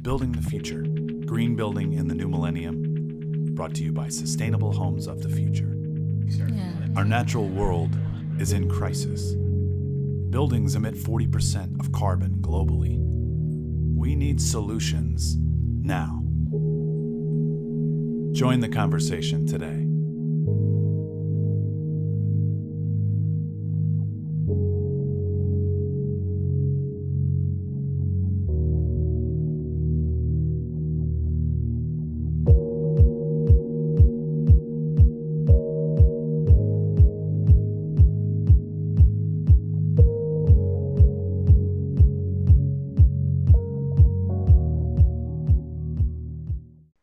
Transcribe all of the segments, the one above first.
Building the Future, Green Building in the New Millennium, brought to you by Sustainable Homes of the Future. Our natural world is in crisis. Buildings emit 40% of carbon globally. We need solutions now. Join the conversation today.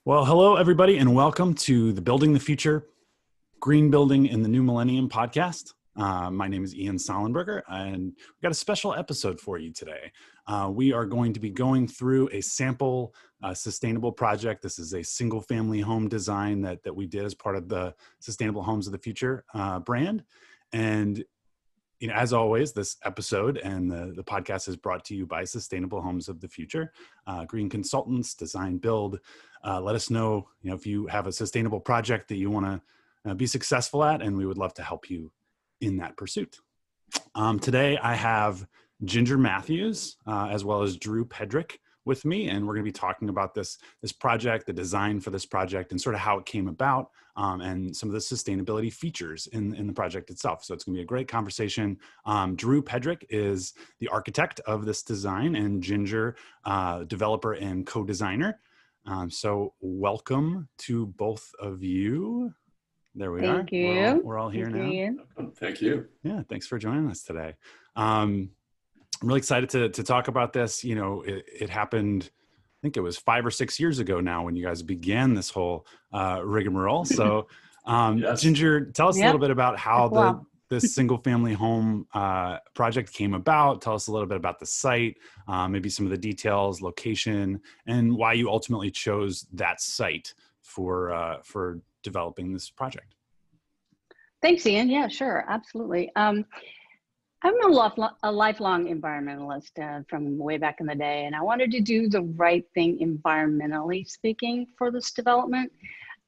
Well, hello, everybody, and welcome to the Building the Future, Green Building in the New Millennium podcast. My name is Ian Sollenberger, and we've got a special episode for you today. We are going to be going through a sample sustainable project. This is a single-family home design that we did as part of the Sustainable Homes of the Future brand. And as always, this episode and the podcast is brought to you by Sustainable Homes of the Future, green consultants, design, build. Let us know, if you have a sustainable project that you want to be successful at, and we would love to help you in that pursuit. Today, I have Ginger Matthews as well as Drew Pedrick with me, and we're going to be talking about this project, the design for this project, and sort of how it came about, and some of the sustainability features in the project itself. So it's going to be a great conversation. Drew Pedrick is the architect of this design, and Ginger, developer and co-designer. So welcome to both of you. There we are. Thank you. We're all here now. Thank you. Yeah, thanks for joining us today. I'm really excited to talk about this. It happened, I think it was 5 or 6 years ago now when you guys began this whole rigmarole. So yes. Ginger, tell us a little bit about how this single family home project came about. Tell us a little bit about the site, maybe some of the details, location, and why you ultimately chose that site for developing this project. Thanks, Ian. Yeah, sure. Absolutely. I'm a lifelong environmentalist from way back in the day, and I wanted to do the right thing environmentally speaking for this development.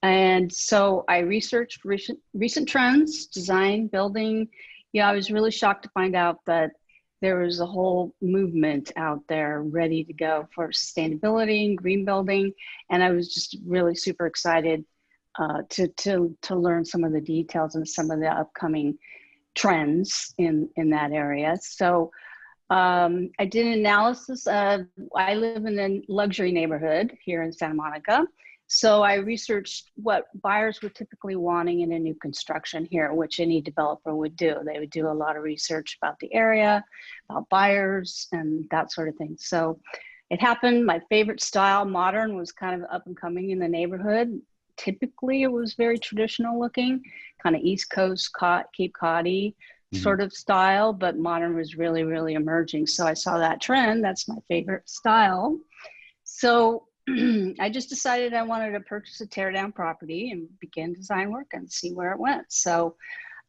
And so I researched recent trends, design, building. I was really shocked to find out that there was a whole movement out there ready to go for sustainability and green building. And I was just really super excited to learn some of the details and some of the upcoming trends in that area. So I did an analysis of, I live in a luxury neighborhood here in Santa Monica. So I researched what buyers were typically wanting in a new construction here, which any developer would do. They would do a lot of research about the area, about buyers, and that sort of thing. So it happened. My favorite style, modern, was kind of up and coming in the neighborhood. Typically, it was very traditional looking, kind of East Coast, Cape Cod-y sort of style, but modern was really, really emerging. So I saw that trend. That's my favorite style. So I just decided I wanted to purchase a tear-down property and begin design work and see where it went. So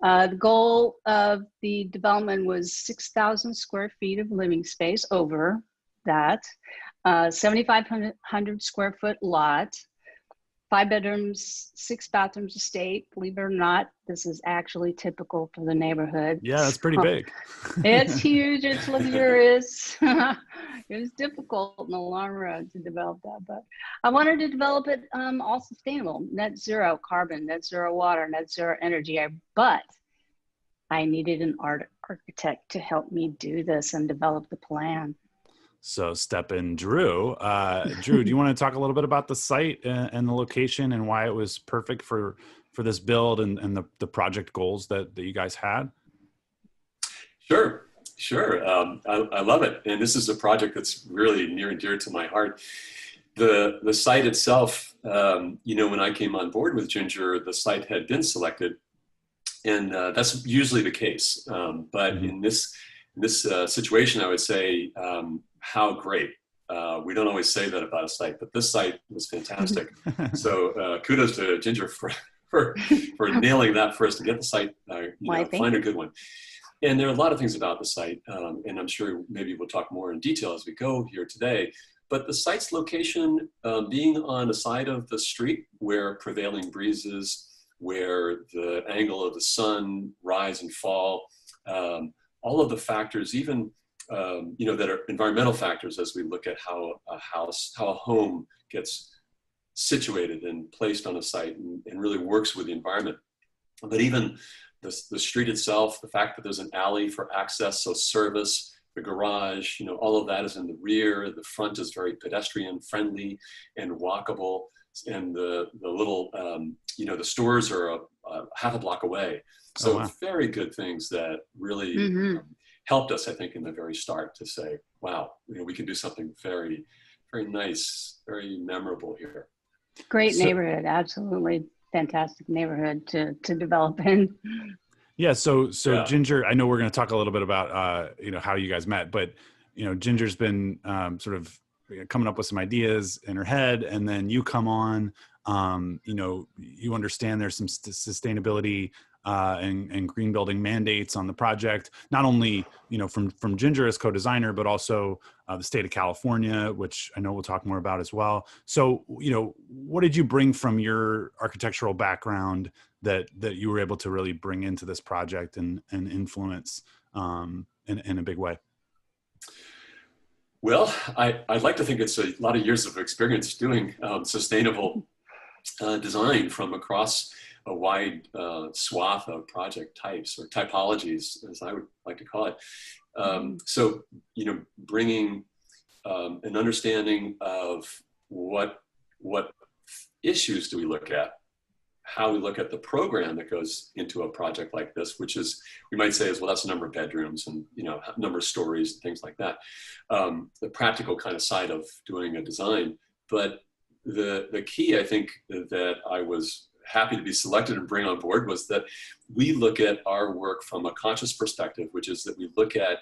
the goal of the development was 6,000 square feet of living space over that, 7,500 square foot lot, 5 bedrooms, 6 bathrooms estate. Believe it or not, this is actually typical for the neighborhood. Yeah, that's pretty big. It's huge. It's luxurious. It was difficult in the long run to develop that, but I wanted to develop it all sustainable, net zero carbon, net zero water, net zero energy. But I needed an architect to help me do this and develop the plan. So step in, Drew. Drew, do you want to talk a little bit about the site and the location and why it was perfect for this build and the project goals that you guys had? Sure. I love it. And this is a project that's really near and dear to my heart. The site itself, when I came on board with Ginger, the site had been selected. And that's usually the case. But in this situation, I would say, how great. We don't always say that about a site, but this site was fantastic. So kudos to Ginger for nailing that first to get the site, find a good one. And there are a lot of things about the site, and I'm sure maybe we'll talk more in detail as we go here today. But the site's location, being on the side of the street where prevailing breezes, where the angle of the sun rise and fall, all of the factors, even that are environmental factors as we look at how a home gets situated and placed on a site and really works with the environment. But even the street itself, the fact that there's an alley for access, so service, the garage, all of that is in the rear. The front is very pedestrian friendly and walkable. And the little, the stores are half a block away. So very good things that really helped us, I think, in the very start to say, wow, we can do something very, very nice, very memorable here. Great neighborhood, absolutely fantastic neighborhood to develop in. Yeah. So Ginger, I know we're going to talk a little bit about, how you guys met, but, Ginger's been sort of coming up with some ideas in her head, and then you come on, you understand there's some sustainability and green building mandates on the project, not only, from Ginger as co-designer, but also the state of California, which I know we'll talk more about as well. So, what did you bring from your architectural background that you were able to really bring into this project and influence in a big way? Well, I'd like to think it's a lot of years of experience doing sustainable design from across a wide swath of project types or typologies, as I would like to call it. So, bringing an understanding of what issues do we look at, how we look at the program that goes into a project like this, which is, we might say is, well, that's a number of bedrooms and, number of stories and things like that. The practical kind of side of doing a design. But the key, I think, that I was happy to be selected and bring on board was that we look at our work from a conscious perspective, which is that we look at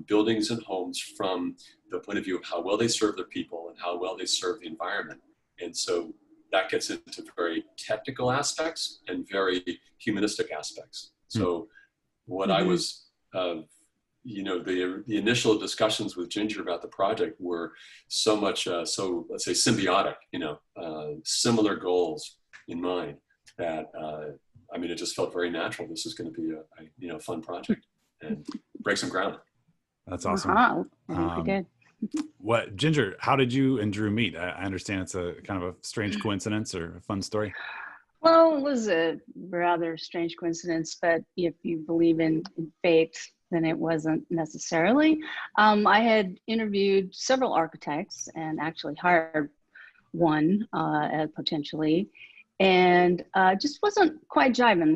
buildings and homes from the point of view of how well they serve their people and how well they serve the environment. And so that gets into very technical aspects and very humanistic aspects. So what I was, the initial discussions with Ginger about the project were so much, let's say symbiotic, similar goals in mind that, it just felt very natural. This is going to be a fun project and break some ground. That's awesome. I think we did. What, Ginger, how did you and Drew meet? I understand it's a kind of a strange coincidence or a fun story. Well, it was a rather strange coincidence, but if you believe in fate, then it wasn't necessarily. I had interviewed several architects and actually hired one potentially, and just wasn't quite jiving.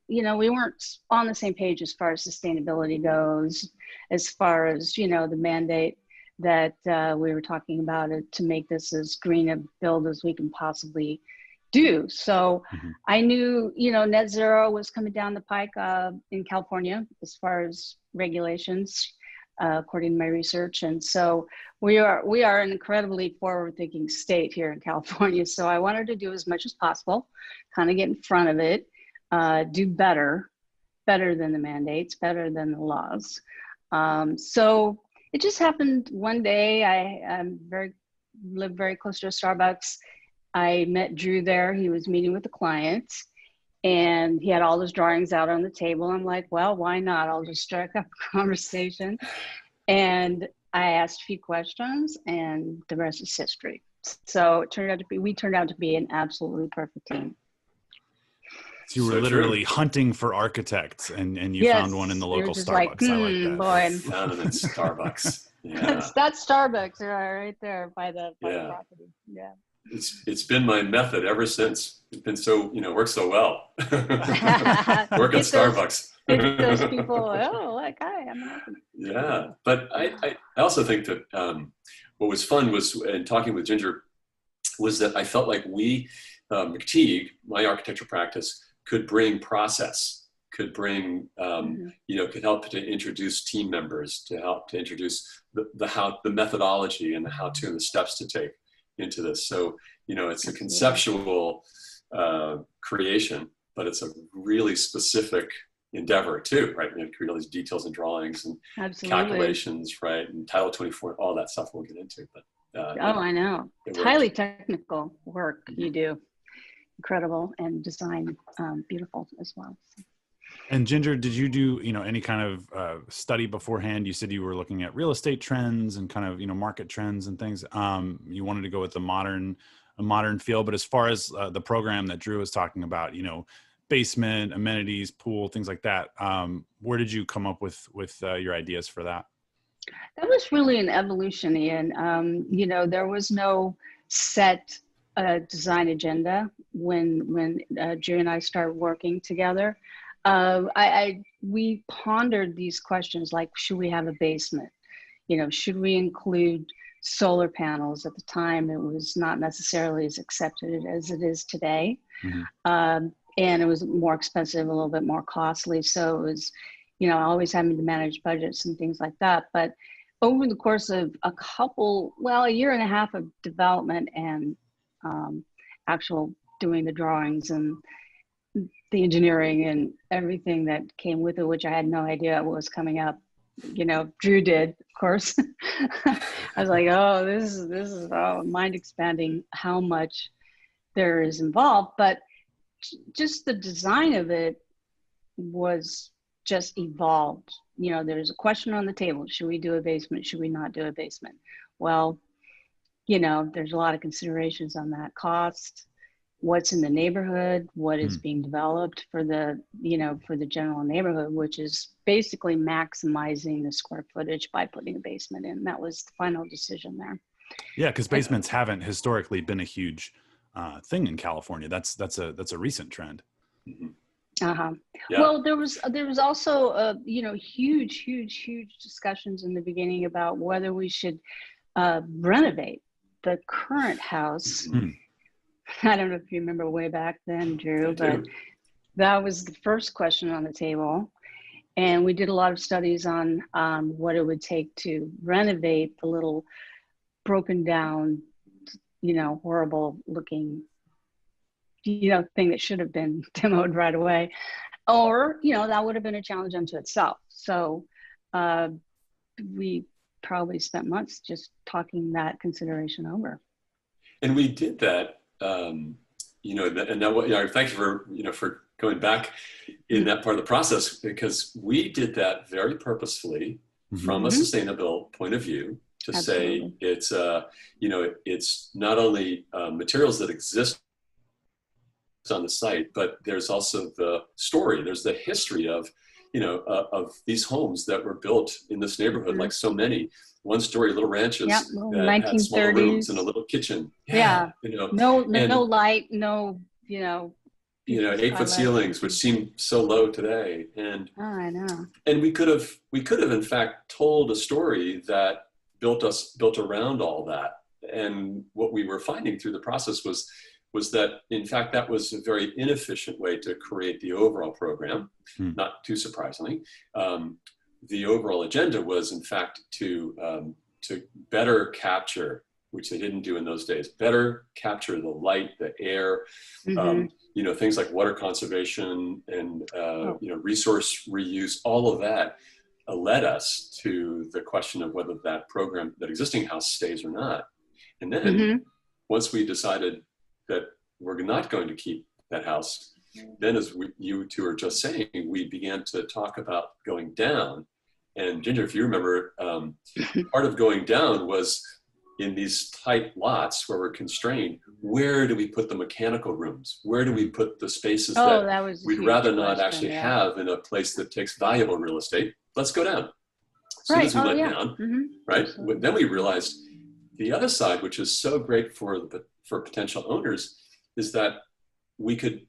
We weren't on the same page as far as sustainability goes, as far as, the mandate that we were talking about it to make this as green a build as we can possibly do. So I knew, net zero was coming down the pike in California as far as regulations, according to my research. And so we are an incredibly forward-thinking state here in California. So I wanted to do as much as possible, kind of get in front of it, do better than the mandates, better than the laws. So it just happened one day. I live very close to a Starbucks. I met Drew there. He was meeting with a client and he had all his drawings out on the table. I'm like, well, why not? I'll just strike up a conversation. And I asked a few questions and the rest is history. So we turned out to be an absolutely perfect team. So you were literally hunting for architects and you found one in the local Starbucks. Like, I like that. Boy. Found it in Starbucks. Yeah. That's Starbucks right there by the property. Yeah. It's been my method ever since. It's been so, worked so well. Work at Starbucks. Those people, like, hi, I'm an Yeah. But I also think that what was fun was, in talking with Ginger, was that I felt like we, McTigue, my architecture practice, could bring process, could bring, could help to introduce team members, to help to introduce the methodology and the how-to and the steps to take into this. So, it's a conceptual creation, but it's a really specific endeavor too, right? Create all these details and drawings and calculations, right? And Title 24, all that stuff we'll get into. But I know. It's worked. highly technical work you do. Incredible, and design beautiful as well. And Ginger, did you do, any kind of study beforehand? You said you were looking at real estate trends and kind of, market trends and things. You wanted to go with a modern feel, but as far as the program that Drew was talking about, basement, amenities, pool, things like that, where did you come up with your ideas for that? That was really an evolution, Ian. There was no set design agenda when Drew and I started working together. We pondered these questions like, should we have a basement? Should we include solar panels? At the time, it was not necessarily as accepted as it is today. Mm-hmm. And it was more expensive, a little bit more costly. So it was, always having to manage budgets and things like that. But over the course of a year and a half of development and actual doing the drawings and the engineering and everything that came with it, which I had no idea what was coming up. Drew did, of course. I was like, oh, this is mind expanding how much there is involved. But just the design of it was just evolved. There's a question on the table. Should we do a basement? Should we not do a basement? Well, there's a lot of considerations on that: cost, what's in the neighborhood, what is being developed for the general neighborhood, which is basically maximizing the square footage by putting a basement in. That was the final decision there. Yeah, because basements haven't historically been a huge thing in California. That's a recent trend. Uh-huh. Yeah. Well, there was also huge discussions in the beginning about whether we should renovate the current house. I don't know if you remember way back then, Drew, but that was the first question on the table. And we did a lot of studies on what it would take to renovate the little broken down, horrible looking, thing that should have been demoed right away. Or, that would have been a challenge unto itself. So we probably spent months just talking that consideration over. And we did that. And now, thank you for going back in that part of the process, because we did that very purposefully from a sustainable point of view to say it's not only materials that exist on the site, but there's also the story. There's the history of these homes that were built in this neighborhood, like so many one-story little ranches that had small rooms and a little kitchen. No light, no 8-foot ceilings, which seem so low today. And I know. And we could have in fact told a story that built around all that. And what we were finding through the process was that, in fact, that was a very inefficient way to create the overall program, not too surprisingly. The overall agenda was, in fact, to better capture, which they didn't do in those days, better capture the light, the air, things like water conservation and, resource reuse, all of that led us to the question of whether that existing house stays or not. And then once we decided that we're not going to keep that house, then as you two are just saying, we began to talk about going down. And Ginger, if you remember, part of going down was in these tight lots where we're constrained, where do we put the mechanical rooms? Where do we put the spaces that we'd rather not actually have in a place that takes valuable real estate? Let's go down. As soon as we went down, right? Then we realized the other side, which is so great for potential owners, is that we could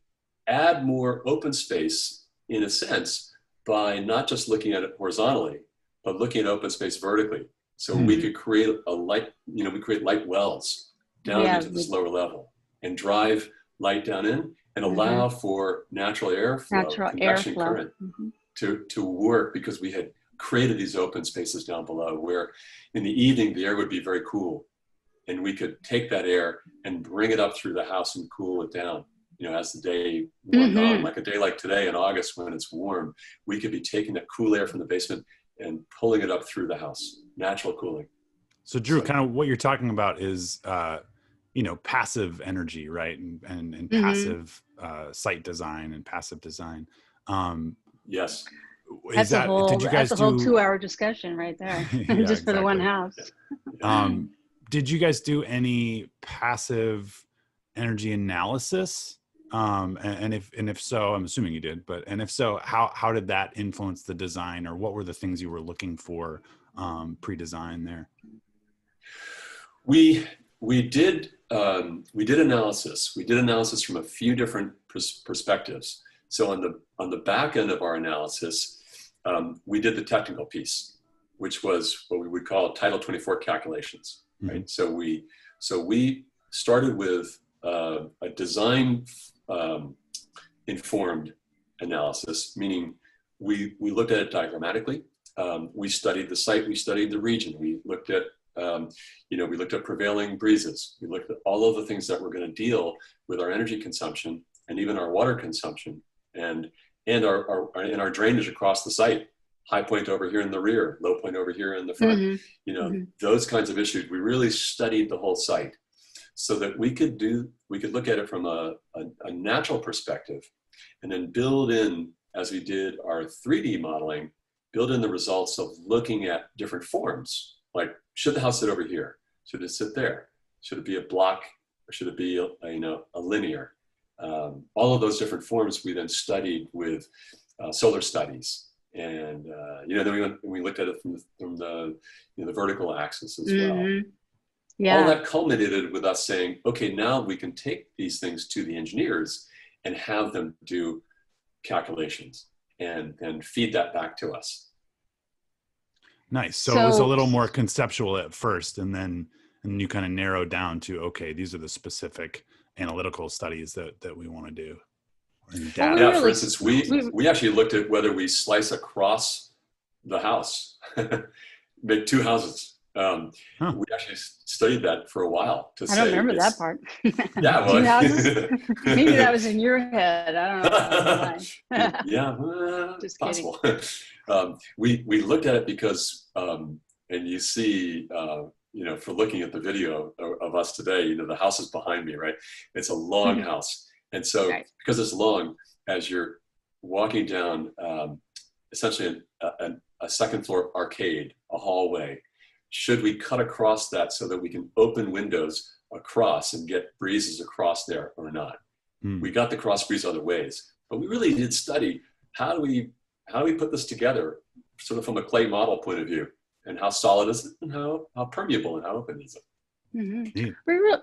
add more open space, in a sense, by not just looking at it horizontally, but looking at open space vertically. So we could create we create light wells down into this lower level and drive light down in and allow for natural airflow, convection current to work, because we had created these open spaces down below where in the evening the air would be very cool, and we could take that air and bring it up through the house and cool it down. As the day went on, like a day like today in August when it's warm, we could be taking that cool air from the basement and pulling it up through the house, natural cooling. So Drew, So, kind of what you're talking about is, passive energy, right? And passive site design and passive design. Um, yes. is did you That's guys a whole do, 2-hour discussion right there, yeah, just for the one exactly. house. Yeah. Did you guys do any passive energy analysis? And if so, I'm assuming you did, and if so, how did that influence the design, or what were the things you were looking for pre-design there? We did analysis. We did analysis from a few different perspectives. So on the back end of our analysis, we did the technical piece, which was what we would call Title 24 calculations, right? Mm-hmm. So we started with a design informed analysis, meaning we looked at it diagrammatically. We studied the site, we studied the region, we looked at we looked at prevailing breezes. We looked at all of the things that were going to deal with our energy consumption and even our water consumption and our drainage across the site. High point over here in the rear, low point over here in the front. Those kinds of issues. We really studied the whole site so that we could look at it from a natural perspective and then build in, as we did our 3D modeling, build in the results of looking at different forms. Like, should the house sit over here? Should it sit there? Should it be a block, or should it be a linear? All of those different forms we then studied with solar studies, and then we looked at it from the vertical axis as well. Yeah. All that culminated with us saying, okay, now we can take these things to the engineers and have them do calculations and feed that back to us. Nice. So it was a little more conceptual at first, and then you kind of narrowed down to, okay, these are the specific analytical studies that we want to do. Yeah, for instance, we actually looked at whether we slice across the house, make two houses. We actually studied that for a while to say. I don't remember that part. Yeah, well, 2 houses? Maybe that was in your head. I don't know. Yeah, just possible. We looked at it because, and you see, for looking at the video of us today, the house is behind me, right? It's a long house. And so because it's long, as you're walking down essentially a second floor arcade, a hallway, should we cut across that so that we can open windows across and get breezes across there or not? We got the cross breeze other ways, but we really did study how do we put this together sort of from a clay model point of view, and how solid is it, and how permeable and how open is it? Mm-hmm.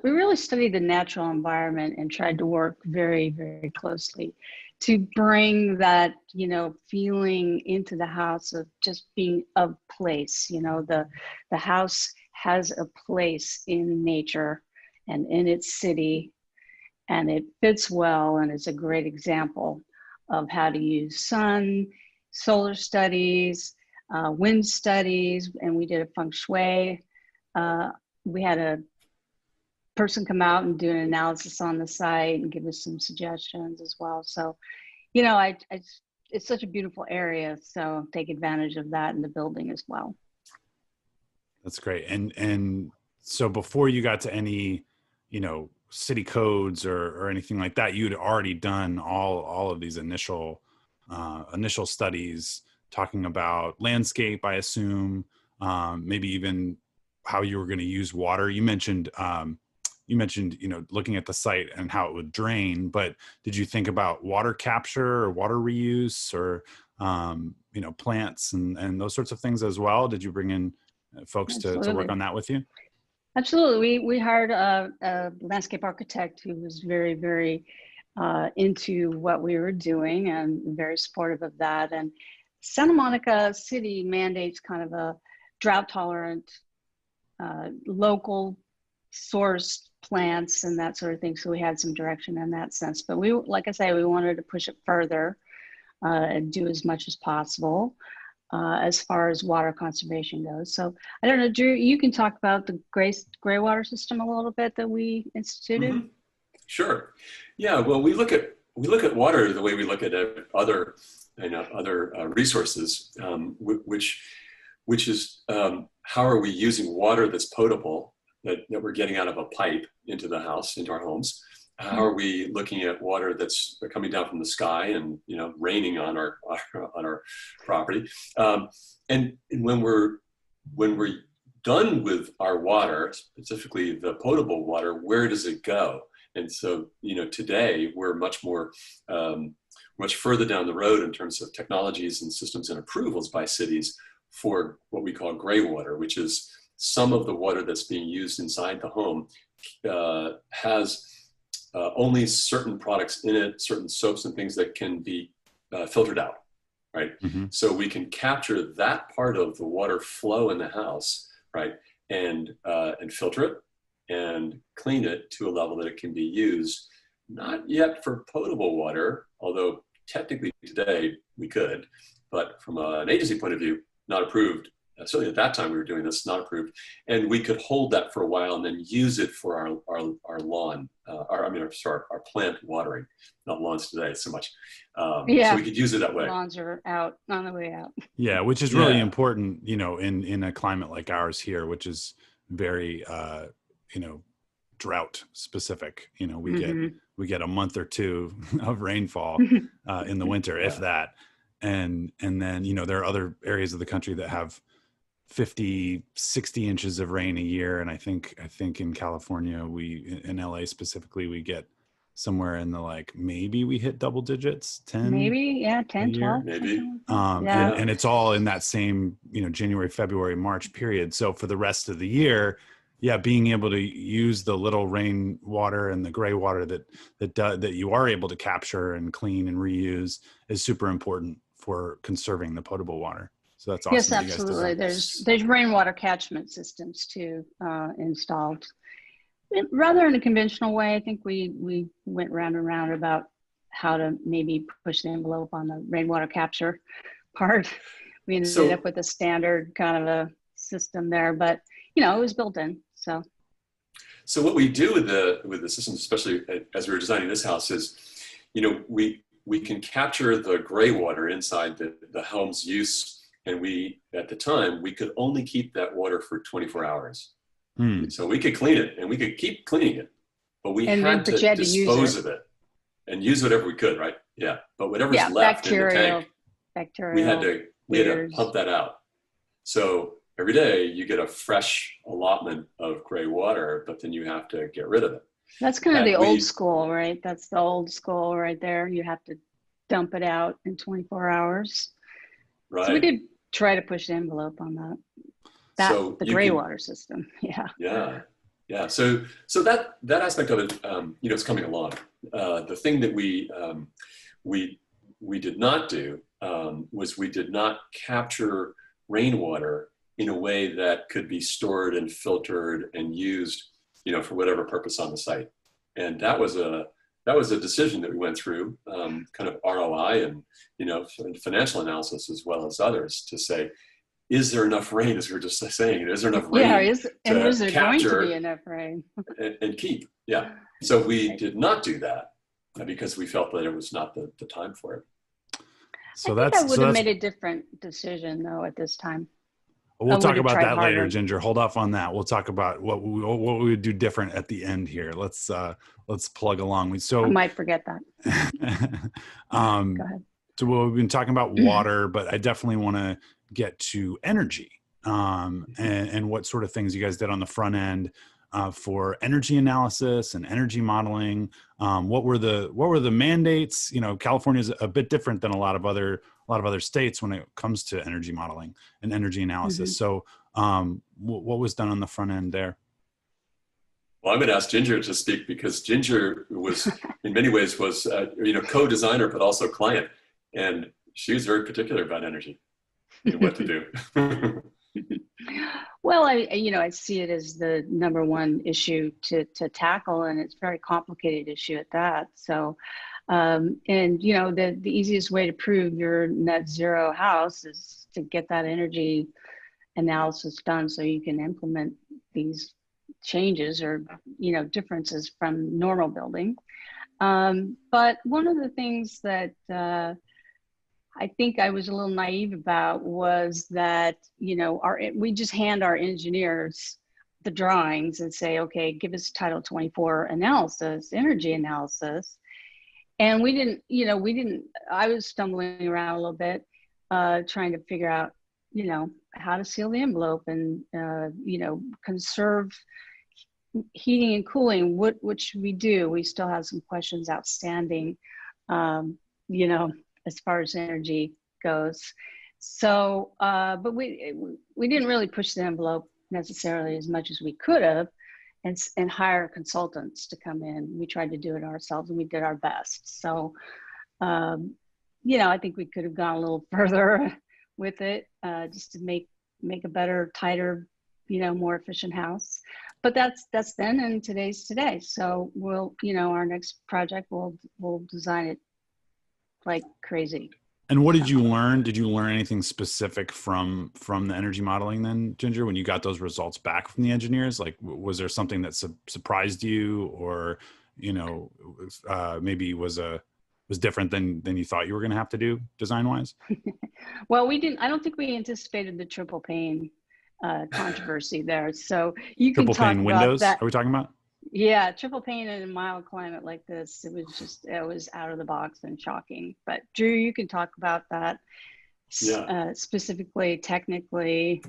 We really studied the natural environment and tried to work very, very closely to bring that, feeling into the house of just being of place. The house has a place in nature and in its city, and it fits well, and it's a great example of how to use solar studies, wind studies, and we did a feng shui. We had a person come out and do an analysis on the site and give us some suggestions as well. So, it's such a beautiful area. So take advantage of that in the building as well. That's great. And so before you got to any, city codes or anything like that, you'd already done all of these initial studies talking about landscape, I assume, maybe even how you were going to use water. You mentioned, looking at the site and how it would drain, but did you think about water capture or water reuse or, plants and those sorts of things as well? Did you bring in folks to work on that with you? Absolutely. We hired a landscape architect who was very, very into what we were doing and very supportive of that. And Santa Monica City mandates kind of a drought tolerant, local sourced plants and that sort of thing. So we had some direction in that sense, but like I say, we wanted to push it further and do as much as possible as far as water conservation goes. So I don't know, Drew, you can talk about the greywater system a little bit that we instituted. Mm-hmm. Sure. Yeah. Well, we look at water the way we look at other resources, which which is how are we using water that's potable that we're getting out of a pipe into the house, into our homes? How are we looking at water that's coming down from the sky and raining on our property? And when we're done with our water, specifically the potable water, where does it go? And so today we're much further down the road in terms of technologies and systems and approvals by cities for what we call greywater, which is some of the water that's being used inside the home has only certain products in it, certain soaps and things that can be filtered out, right? Mm-hmm. So we can capture that part of the water flow in the house, right, and filter it and clean it to a level that it can be used, not yet for potable water, although technically today we could, but from an agency point of view, not approved. Certainly at that time we were doing this, not approved, and we could hold that for a while and then use it for our lawn, our plant watering. Not lawns today so much. So we could use it that way. Lawns are out on the way out. Yeah, which is really important, in a climate like ours here, which is very, drought specific. We get a month or two of rainfall in the winter, if that, and then there are other areas of the country that have 50, 60 inches of rain a year. And I think in California, in LA specifically, we get somewhere in the maybe we hit double digits, 10. Maybe, 10, 12. Maybe. And it's all in that same, January, February, March period. So for the rest of the year, being able to use the little rain water and the gray water that you are able to capture and clean and reuse is super important for conserving the potable water. So that's awesome. Yes, absolutely. There's rainwater catchment systems too installed. Rather in a conventional way, I think we went round and round about how to maybe push the envelope on the rainwater capture part. We ended up with a standard kind of a system there, but it was built in. So what we do with the systems, especially as we were designing this house, is we can capture the gray water inside the home's use. And at the time, we could only keep that water for 24 hours. So we could clean it and we could keep cleaning it, but we had to dispose of it and use whatever we could, right? Yeah. But whatever's left in the tank, we had to pump that out. So every day you get a fresh allotment of gray water, but then you have to get rid of it. That's kind of the old school, right? That's the old school right there. You have to dump it out in 24 hours. Right. So we did try to push the envelope on that. The gray water system. Yeah. So that aspect of it, it's coming along. The thing that we did not do was we did not capture rainwater in a way that could be stored and filtered and used, for whatever purpose on the site. And that was a decision that we went through, kind of ROI and, financial analysis as well as others to say, is there enough rain, as we were just saying, is there enough rain is there going to be enough rain? and keep, So we did not do that because we felt that it was not the time for it. So I think I would have made a different decision though at this time. We'll talk about that later, Ginger. Hold off on that. We'll talk about what we would do different at the end here. Let's plug along. I might forget that. Go ahead. So we've been talking about water, but I definitely want to get to energy and what sort of things you guys did on the front end for energy analysis and energy modeling. What were the mandates? California is a bit different than a lot of other states when it comes to energy modeling and energy analysis. So what was done on the front end there? Well, I'm going to ask Ginger to speak because Ginger was, in many ways, was co-designer but also client, and she was very particular about energy and what to do. Well, I see it as the number one issue to tackle, and it's a very complicated issue at that. So, the easiest way to prove your net zero house is to get that energy analysis done so you can implement these changes or, differences from normal building. But one of the things that I think I was a little naive about was that, you know, we just hand our engineers the drawings and say, okay, give us Title 24 analysis, energy analysis. And we didn't, you know, I was stumbling around a little bit, trying to figure out, you know, how to seal the envelope and, you know, conserve heating and cooling. What should we do? We still have some questions outstanding, you know, as far as energy goes. So, but we didn't really push the envelope necessarily as much as we could have, and hire consultants to come in. We tried to do it ourselves, and we did our best. So, you know, I think we could have gone a little further with it, just to make a better, tighter, you know, more efficient house. But that's then, and today's today. So we'll, you know, our next project, we'll design it like crazy. And what did you learn? Did you learn anything specific from the energy modeling then, Ginger, when you got those results back from the engineers? Like, was there something that surprised you, or, you know, maybe was different than you thought you were going to have to do design wise? Well, I don't think we anticipated the triple pane controversy there. So you can talk Triple-pane windows, about that. are we talking about? Yeah, triple pane in a mild climate like this, it was out of the box and shocking. But Drew, you can talk about that. Yeah. Specifically, technically.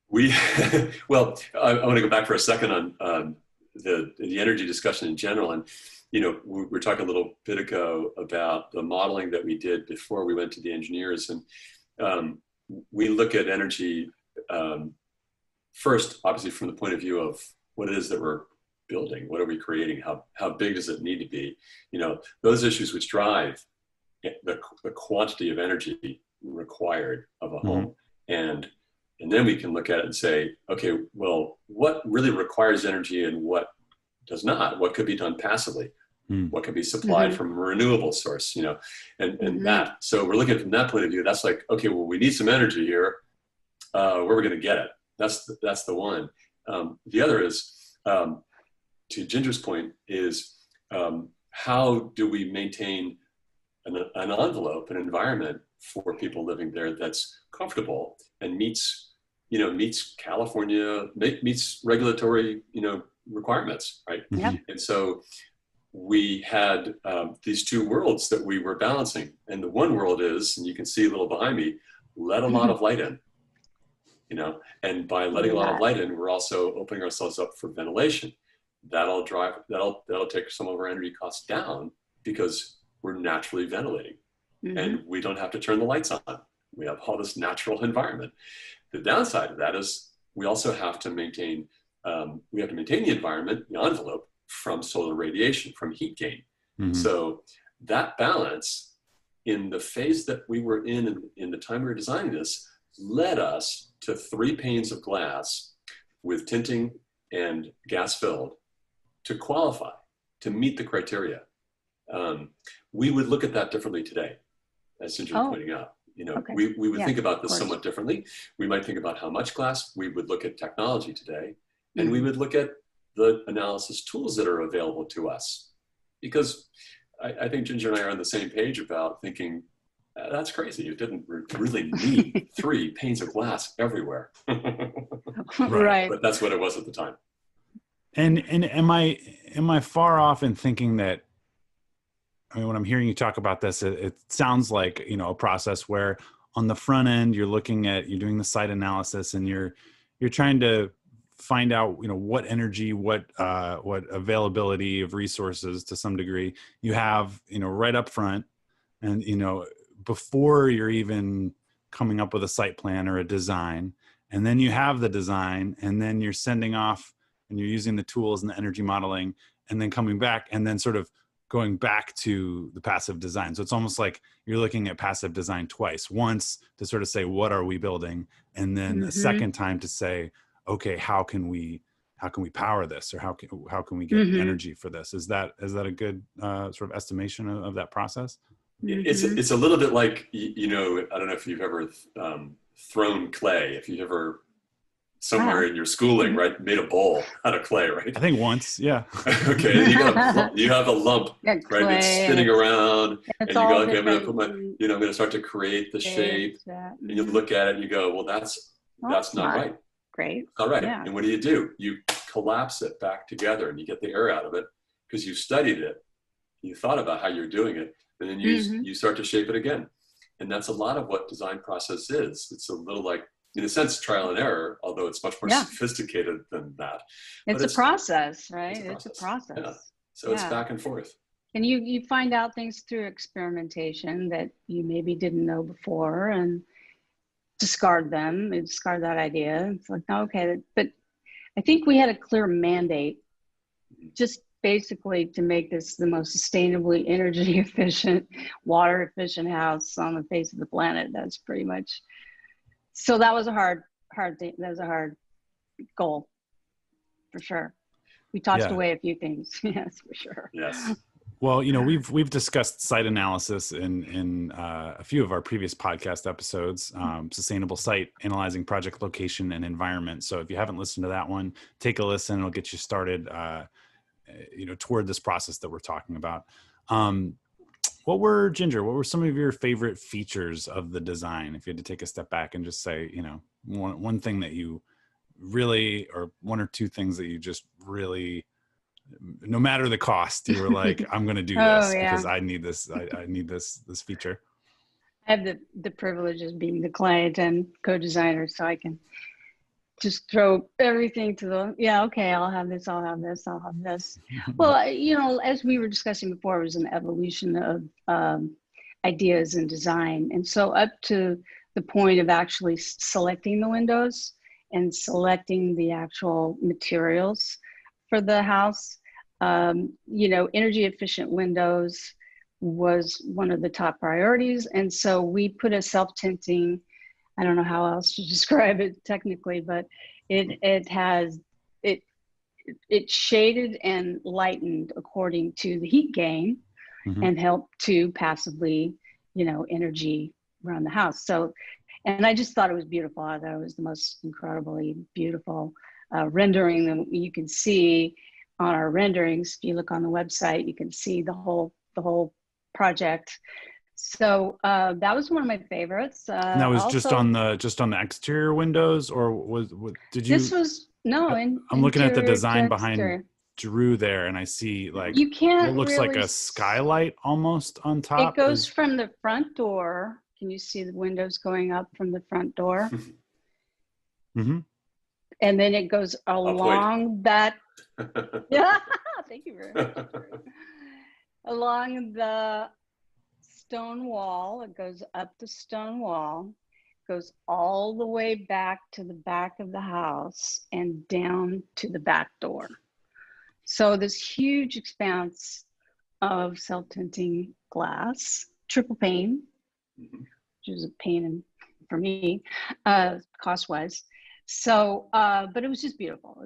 Well, I want to go back for a second on the energy discussion in general. And, you know, we were talking a little bit ago about the modeling that we did before we went to the engineers. And we look at energy first, obviously, from the point of view of what it is that we're building. What are we creating? How big does it need to be? You know, those issues which drive the quantity of energy required of a home. And then we can look at it and say, okay, well, what really requires energy and what does not? What could be done passively? What can be supplied from a renewable source, you know, and that. So we're looking from that point of view. That's like, okay, well, we need some energy here. Where are we going to get it? That's the one. The other is, to Ginger's point, is how do we maintain an envelope, an environment for people living there that's comfortable and meets California, meets regulatory, you know, requirements, right? Yep. And so we had these two worlds that we were balancing. And the one world is, and you can see a little behind me, let a lot of light in. You know, and by letting a lot of light in, we're also opening ourselves up for ventilation. That'll take some of our energy costs down because we're naturally ventilating, and we don't have to turn the lights on. We have all this natural environment. The downside of that is we also have to maintain the environment, the envelope, from solar radiation, from heat gain. So that balance, in the phase that we were in the time we were designing this, led us to 3 panes of glass with tinting and gas filled to qualify, to meet the criteria. We would look at that differently today, as Ginger was pointing out. You know, we would think about this somewhat differently. We might think about how much glass. We would look at technology today, and we would look at the analysis tools that are available to us. Because I think Ginger and I are on the same page about thinking, that's crazy. You didn't really need 3 panes of glass everywhere. Right. But that's what it was at the time. And am I far off in thinking that, I mean, when I'm hearing you talk about this, it sounds like, you know, a process where on the front end, you're doing the site analysis, and you're trying to find out, you know, what energy, what availability of resources to some degree you have, you know, right up front. And, you know, before you're even coming up with a site plan or a design, and then you have the design, and then you're sending off and you're using the tools and the energy modeling, and then coming back and then sort of going back to the passive design. So it's almost like you're looking at passive design twice. Once to sort of say, what are we building? And then a second time to say, okay, how can we power this, or how can we get energy for this? Is that a good sort of estimation of that process? It's a little bit like, you know, I don't know if you've ever thrown clay, if you've ever somewhere in your schooling, right? Made a bowl out of clay, right? I think once, yeah. Okay, you have a lump, right? It's spinning around, and you go, okay, I'm going to put I'm going to start to create the shape, and you look at it and you go, well, that's not right. Great. All right. Yeah. And what do? You collapse it back together, and you get the air out of it because you studied it, you thought about how you're doing it, and then you start to shape it again. And that's a lot of what design process is. It's a little like, in a sense, trial and error, although it's much more sophisticated than that. It's a process, right? It's a process. Yeah. So it's back and forth. And you find out things through experimentation that you maybe didn't know before, and discard that idea. It's like, okay, but I think we had a clear mandate, just basically to make this the most sustainably energy efficient, water efficient house on the face of the planet. That's pretty much. So that was a hard thing. That was a hard goal, for sure. We tossed away a few things. Yes, for sure. Yes. Well, we've discussed site analysis in a few of our previous podcast episodes, sustainable site, analyzing project location and environment. So if you haven't listened to that one, take a listen. It'll get you started, toward this process that we're talking about. What were some of your favorite features of the design? If you had to take a step back and just say, one thing that you really, or one or two things that you just really, no matter the cost, you were like, I'm going to do this because I need this. I need this feature. I have the privilege of being the client and co-designer, so I can just throw everything to I'll have this. Well, as we were discussing before, it was an evolution of ideas and design. And so up to the point of actually selecting the windows and selecting the actual materials for the house, energy efficient windows was one of the top priorities. And so we put a self-tinting, I don't know how else to describe it technically, but it shaded and lightened according to the heat gain and helped to passively, energy around the house. So, and I just thought it was beautiful. I thought it was the most incredibly beautiful rendering that you can see on our renderings. If you look on the website, you can see the whole project. So that was one of my favorites. And that was also, just on the exterior windows, or did you? This was I'm looking at the design behind Drew there, and I see like you can't. It looks really, like a skylight almost on top. It goes from the front door. Can you see the windows going up from the front door? Mm-hmm. And then it goes along that. Yeah, thank you very much. Along the stone wall, it goes up the stone wall, goes all the way back to the back of the house and down to the back door. So this huge expanse of self-tinting glass, triple pane, which is a pain for me, cost-wise. So, but it was just beautiful.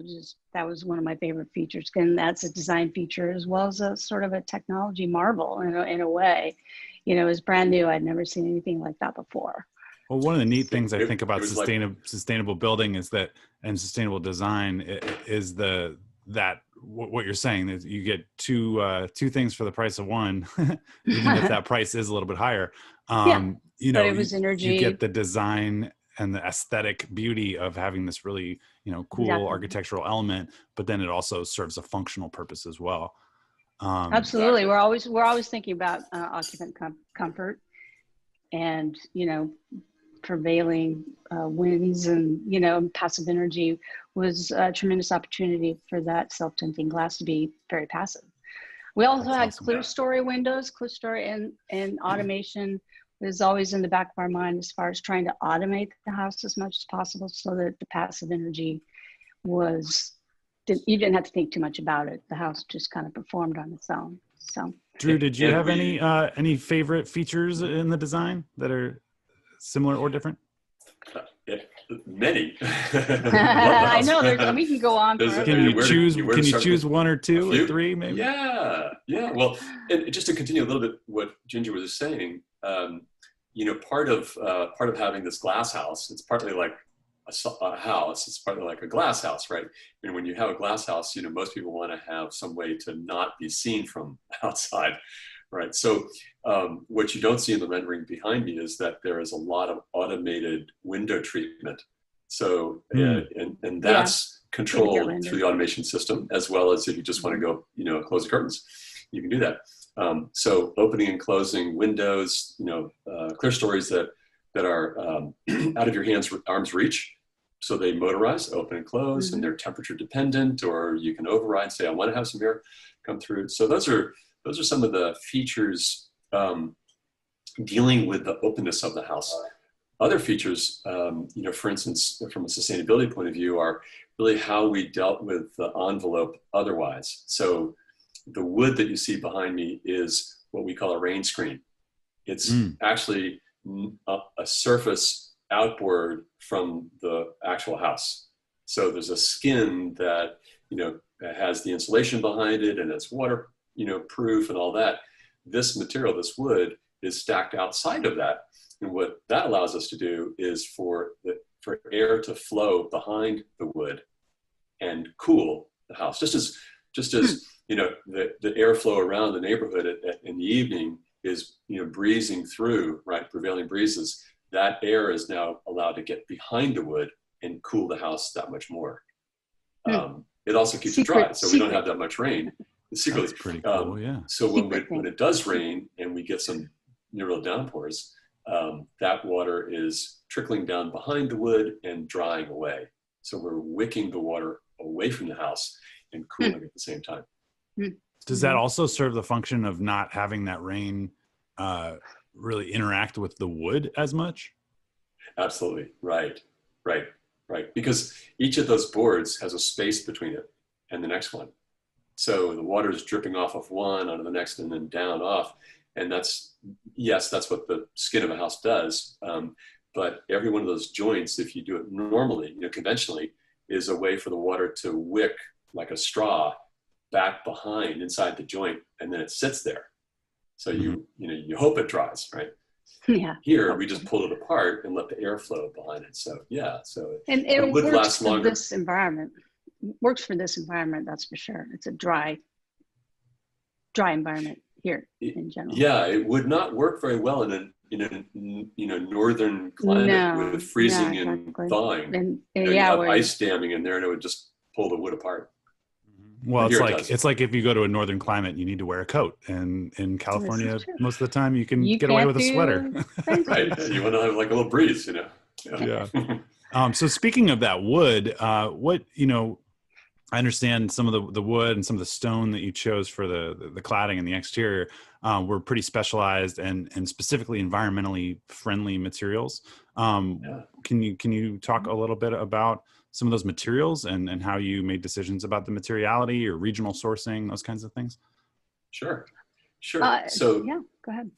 That was one of my favorite features. And that's a design feature as well as a sort of a technology marvel in a way. It was brand new. I'd never seen anything like that before. Well, one of the neat things I think about sustainable building is that, and sustainable design is what you're saying is you get two things for the price of one, even if that price is a little bit higher. But it was energy. You get the design and the aesthetic beauty of having this really, cool architectural element, but then it also serves a functional purpose as well. Absolutely. Exactly. We're always thinking about occupant comfort and, prevailing winds and, passive energy was a tremendous opportunity for that self-tinting glass to be very passive. We also had clear story windows, and automation was always in the back of our mind as far as trying to automate the house as much as possible so that the passive energy you didn't have to think too much about it. The house just kind of performed on its own. So, Drew, did you have any favorite features in the design that are similar or different? Many. I know. We can go on. Can you choose one or two or three, maybe? Yeah. Well, and just to continue a little bit what Ginger was saying, part of having this glass house, it's partly like a house, it's probably like a glass house, right? And when you have a glass house, most people want to have some way to not be seen from outside, right? So what you don't see in the rendering behind me is that there is a lot of automated window treatment. So, and that's controlled through the automation system, as well as if you just want to go, close the curtains, you can do that. So opening and closing windows, clear stories that are out of your arm's reach. So they motorize, open and close, and they're temperature dependent, or you can override, say, I want to have some air come through. So those are some of the features dealing with the openness of the house. Other features, for instance, from a sustainability point of view, are really how we dealt with the envelope otherwise. So the wood that you see behind me is what we call a rain screen. It's actually a surface outboard from the actual house. So there's a skin that, has the insulation behind it, and it's water, proof and all that. This material, this wood, is stacked outside of that. And what that allows us to do is for air to flow behind the wood and cool the house. Just as the airflow around the neighborhood in the evening is, breezing through, right, prevailing breezes, that air is now allowed to get behind the wood and cool the house that much more. It also keeps it dry, so we don't have that much rain. Secretly, that's pretty cool, yeah. So when it does rain and we get some real downpours, that water is trickling down behind the wood and drying away. So we're wicking the water away from the house and cooling at the same time. Does that also serve the function of not having that rain really interact with the wood as much? Absolutely. Right. Because each of those boards has a space between it and the next one. So the water is dripping off of one onto the next and then down off. And that's what the skin of a house does. But every one of those joints, if you do it normally, conventionally, is a way for the water to wick like a straw back behind inside the joint, and then it sits there. So you hope it dries, right? Yeah. Here we just pulled it apart and let the air flow behind it. So and it works for this environment. Works for this environment, that's for sure. It's a dry environment here in general. Yeah, it would not work very well in a northern climate with freezing and thawing. And you have ice damming in there, and it would just pull the wood apart. Well, it's like if you go to a northern climate, you need to wear a coat, and in California, most of the time you can get away with a sweater. Right, you want to have like a little breeze, Yeah. So speaking of that wood, I understand some of the wood and some of the stone that you chose for the cladding and the exterior were pretty specialized and specifically environmentally friendly materials. Can you talk a little bit about some of those materials and how you made decisions about the materiality or regional sourcing, those kinds of things? Sure. So go ahead.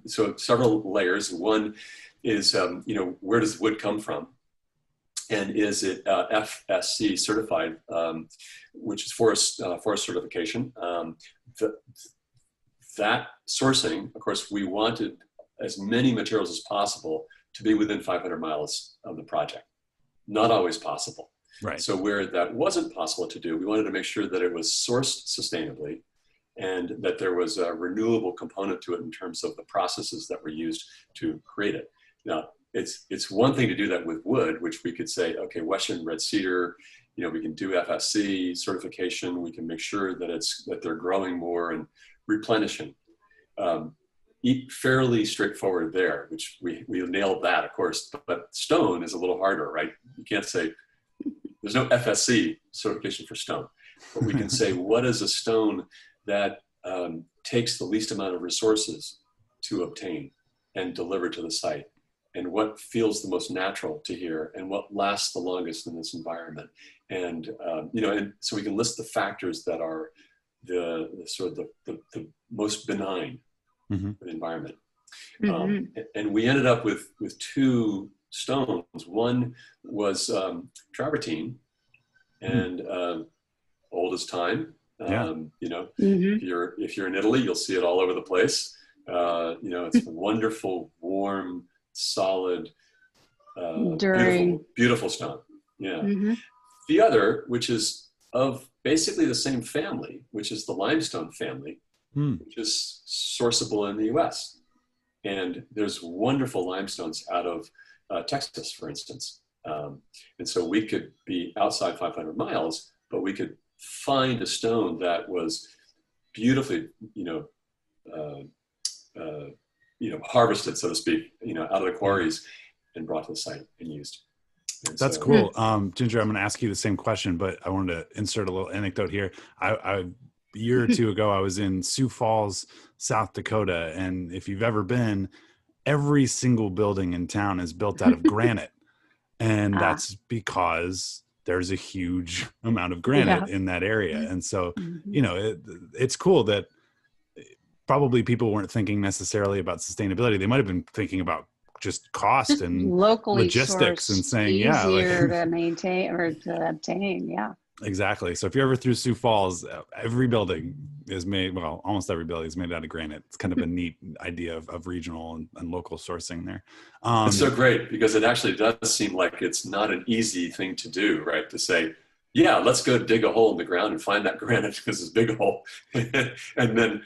So several layers. One is, where does wood come from? And is it FSC certified, which is forest certification? That sourcing, of course, we wanted as many materials as possible to be within 500 miles of the project. Not always possible. Right. So where that wasn't possible to do, we wanted to make sure that it was sourced sustainably and that there was a renewable component to it in terms of the processes that were used to create it. Now, it's one thing to do that with wood, which we could say, okay, Western red cedar, we can do FSC certification. We can make sure that they're growing more and replenishing. Fairly straightforward there, which we nailed that, of course, but stone is a little harder, right? You can't say, there's no FSC certification for stone, but we can say, what is a stone that takes the least amount of resources to obtain and deliver to the site? And what feels the most natural to here, and what lasts the longest in this environment, and and so we can list the factors that are the most benign for the environment. And we ended up with two stones. One was travertine, and old as time. If you're in Italy, you'll see it all over the place. It's a wonderful, warm, solid, During. beautiful stone. Yeah. Mm-hmm. The other, which is of basically the same family, which is the limestone family, which is sourceable in the US. And there's wonderful limestones out of Texas, for instance. And so we could be outside 500 miles, but we could find a stone that was beautifully, harvested, so to speak, out of the quarries and brought to the site and used. And That's so, cool. Ginger, I'm going to ask you the same question, but I wanted to insert a little anecdote here. A year or two ago, I was in Sioux Falls, South Dakota. And if you've ever been, every single building in town is built out of granite. And that's because there's a huge amount of granite in that area. And so, it's cool that probably people weren't thinking necessarily about sustainability. They might've been thinking about just cost Just and locally logistics and saying, easier to maintain or to obtain. Yeah. Exactly. So if you're ever through Sioux Falls, every building is made, well, almost every building is made out of granite. It's kind of a neat idea of regional and local sourcing there. It's so great because it actually does seem like it's not an easy thing to do, right? To say, yeah, let's go dig a hole in the ground and find that granite because it's a big hole. And then,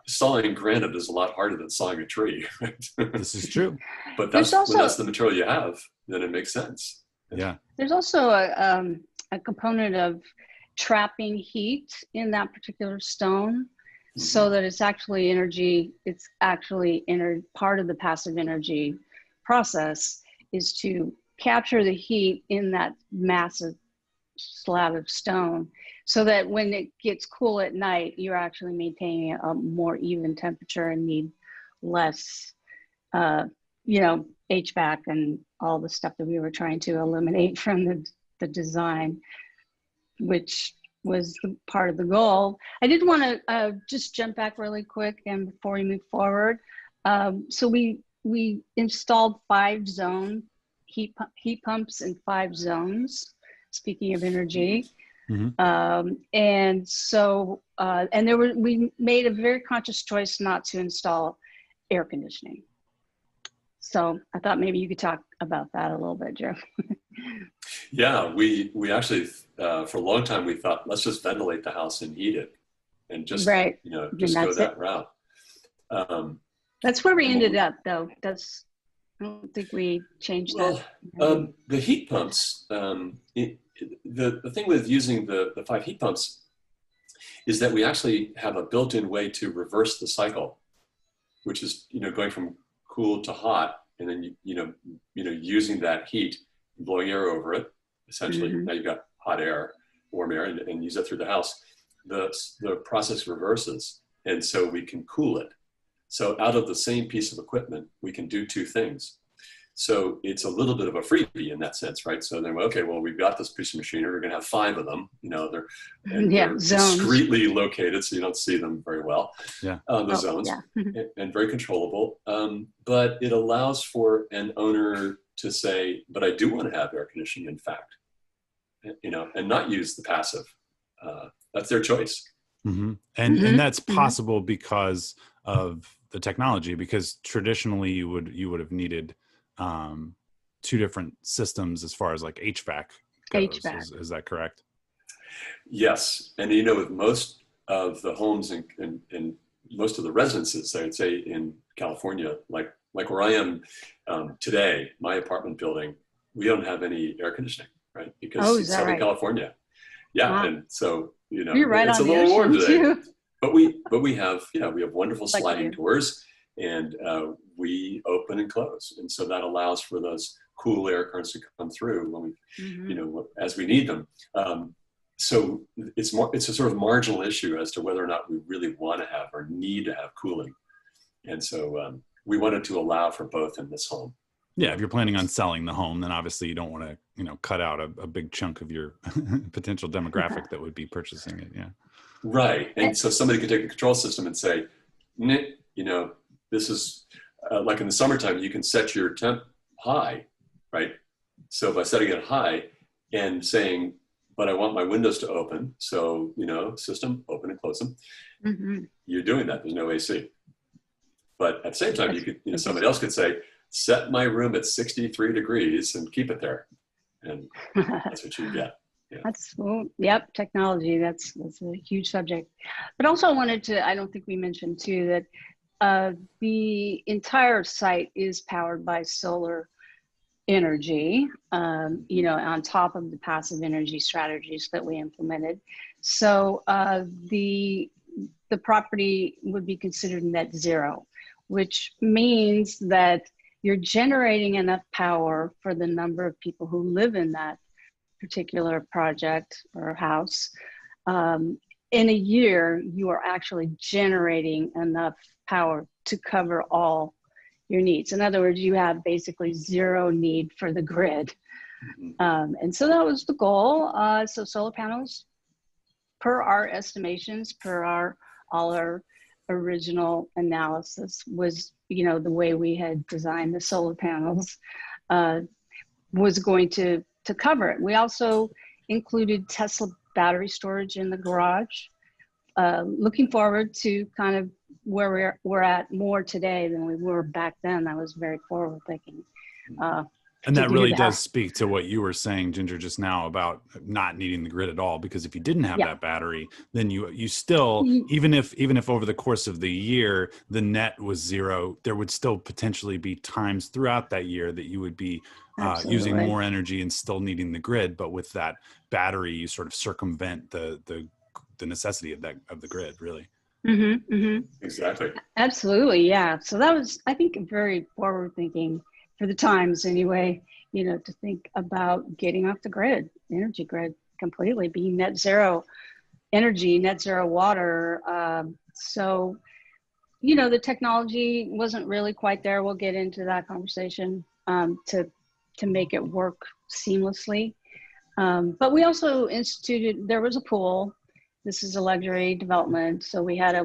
sawing granite is a lot harder than sawing a tree. Right? This is true. But when that's the material you have, then it makes sense. Yeah. There's also a component of trapping heat in that particular stone so that it's actually energy. It's actually part of the passive energy process is to capture the heat in that massive slab of stone so that when it gets cool at night, you're actually maintaining a more even temperature and need less, HVAC and all the stuff that we were trying to eliminate from the design, which was part of the goal. I did want to just jump back really quick and before we move forward. So we installed 5 zone heat pumps in 5 zones, speaking of energy. And so, we made a very conscious choice not to install air conditioning. So I thought maybe you could talk about that a little bit, Joe. Yeah, we actually, for a long time, we thought, let's just ventilate the house and heat it and just, just go that route. That's where we ended up, though. I don't think we changed that. The heat pumps, the thing with using the 5 heat pumps is that we actually have a built-in way to reverse the cycle, which is, going from cool to hot, and then, using that heat, blowing air over it, essentially. Now you've got hot air, warm air, and use that through the house. The process reverses, and so we can cool it. So out of the same piece of equipment, we can do 2 things. So it's a little bit of a freebie in that sense, right? So then, okay, well, we've got this piece of machinery. We're going to have 5 of them. They're discreetly located, so you don't see them very well. The zones, and very controllable. But it allows for an owner to say, "But I do want to have air conditioning, in fact," and not use the passive. That's their choice. And that's possible because of the technology. Because traditionally, you would have needed 2 different systems as far as like HVAC goes. Is that correct? Yes. And with most of the homes and most of the residences, I would say in California, like where I am today, my apartment building, we don't have any air conditioning, right? Because it's Southern California. Yeah. Wow. And so, you're right, it's on a little warm today. Too. But we have wonderful sliding doors, and we open and close, and so that allows for those cool air currents to come through when we, as we need them. So it's a sort of marginal issue as to whether or not we really want to have or need to have cooling, and so we wanted to allow for both in this home. Yeah, if you're planning on selling the home, then obviously you don't want to, cut out a big chunk of your potential demographic that would be purchasing it. Yeah. Right. And so somebody could take a control system and say, this is like in the summertime, you can set your temp high, right? So by setting it high and saying, but I want my windows to open. So, system, open and close them. You're doing that. There's no AC. But at the same time, you could, somebody else could say, set my room at 63 degrees and keep it there. And that's what you get. Yeah. Yep, technology, that's a huge subject. But also I wanted to, I don't think we mentioned too, that the entire site is powered by solar energy, on top of the passive energy strategies that we implemented. So the property would be considered net zero, which means that you're generating enough power for the number of people who live in that particular project or house. In a year, you are actually generating enough power to cover all your needs. In other words, you have basically zero need for the grid. And so that was the goal. So solar panels, per our estimations, all our original analysis was, the way we had designed the solar panels was going to cover it. We also included Tesla battery storage in the garage, looking forward to kind of where we're at more today than we were back then. That was very forward thinking. And that really does speak to what you were saying, Ginger, just now about not needing the grid at all. Because if you didn't have that battery, then you still, even if over the course of the year the net was zero, there would still potentially be times throughout that year that you would be using more energy and still needing the grid. But with that battery, you sort of circumvent the necessity of the grid, really. Exactly. Absolutely, yeah. So that was, I think, very forward thinking for the times anyway, to think about getting off the grid, energy grid completely, being net zero energy, net zero water. So, the technology wasn't really quite there. We'll get into that conversation to make it work seamlessly. But we also instituted, there was a pool. This is a luxury development. So we had a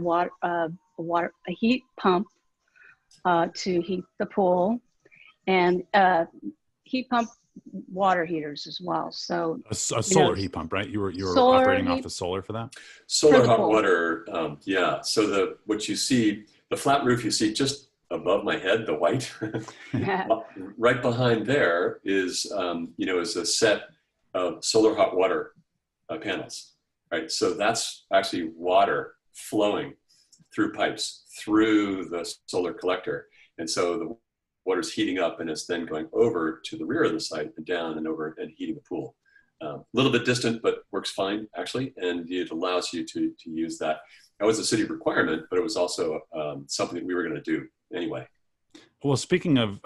heat pump to heat the pool, and heat pump water heaters as well. So a solar heat pump, right? You were operating off of solar for that? Solar hot water, yeah. So what you see, the flat roof you see just above my head, the white, right behind there is, is a set of solar hot water panels, right? So that's actually water flowing through pipes through the solar collector. And so the water's heating up and it's then going over to the rear of the site and down and over and heating the pool. A little bit distant, but works fine actually. And it allows you to use that. That was a city requirement, but it was also something that we were going to do anyway. Well, speaking of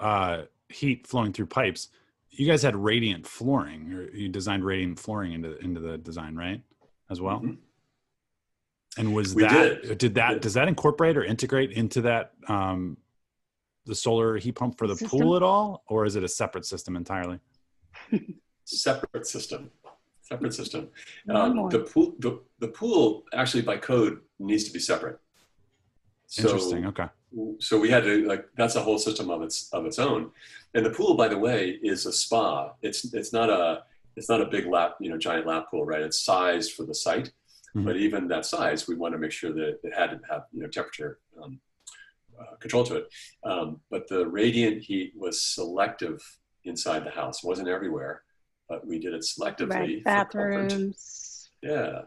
heat flowing through pipes, you guys had radiant flooring, or you designed radiant flooring into the design, right? As well. And does that incorporate or integrate into that the solar heat pump for the pool at all, or is it a separate system entirely? Separate system. The pool actually by code needs to be separate. Interesting. Okay. So we had to that's a whole system of its own. And the pool, by the way, is a spa. It's not a big lap, giant lap pool, right? It's sized for the site, but even that size, we want to make sure that it had to have temperature control to it. But the radiant heat was selective inside the house. It wasn't everywhere, but we did it selectively. Right. Bathrooms. Yeah.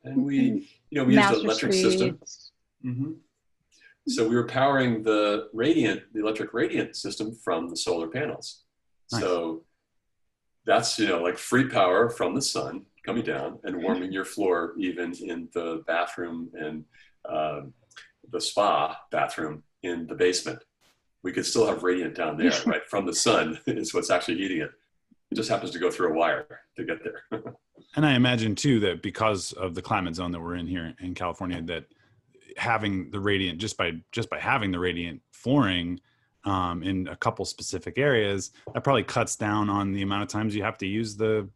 And we used an electric system. So we were powering the electric radiant system from the solar panels. Nice. So that's, like free power from the sun coming down and warming your floor, even in the bathroom and the spa bathroom in the basement. We could still have radiant down there, right? From the sun is what's actually heating it. It just happens to go through a wire to get there. And I imagine too, that because of the climate zone that we're in here in California, that having the radiant, just by having the radiant flooring in a couple specific areas, that probably cuts down on the amount of times you have to use the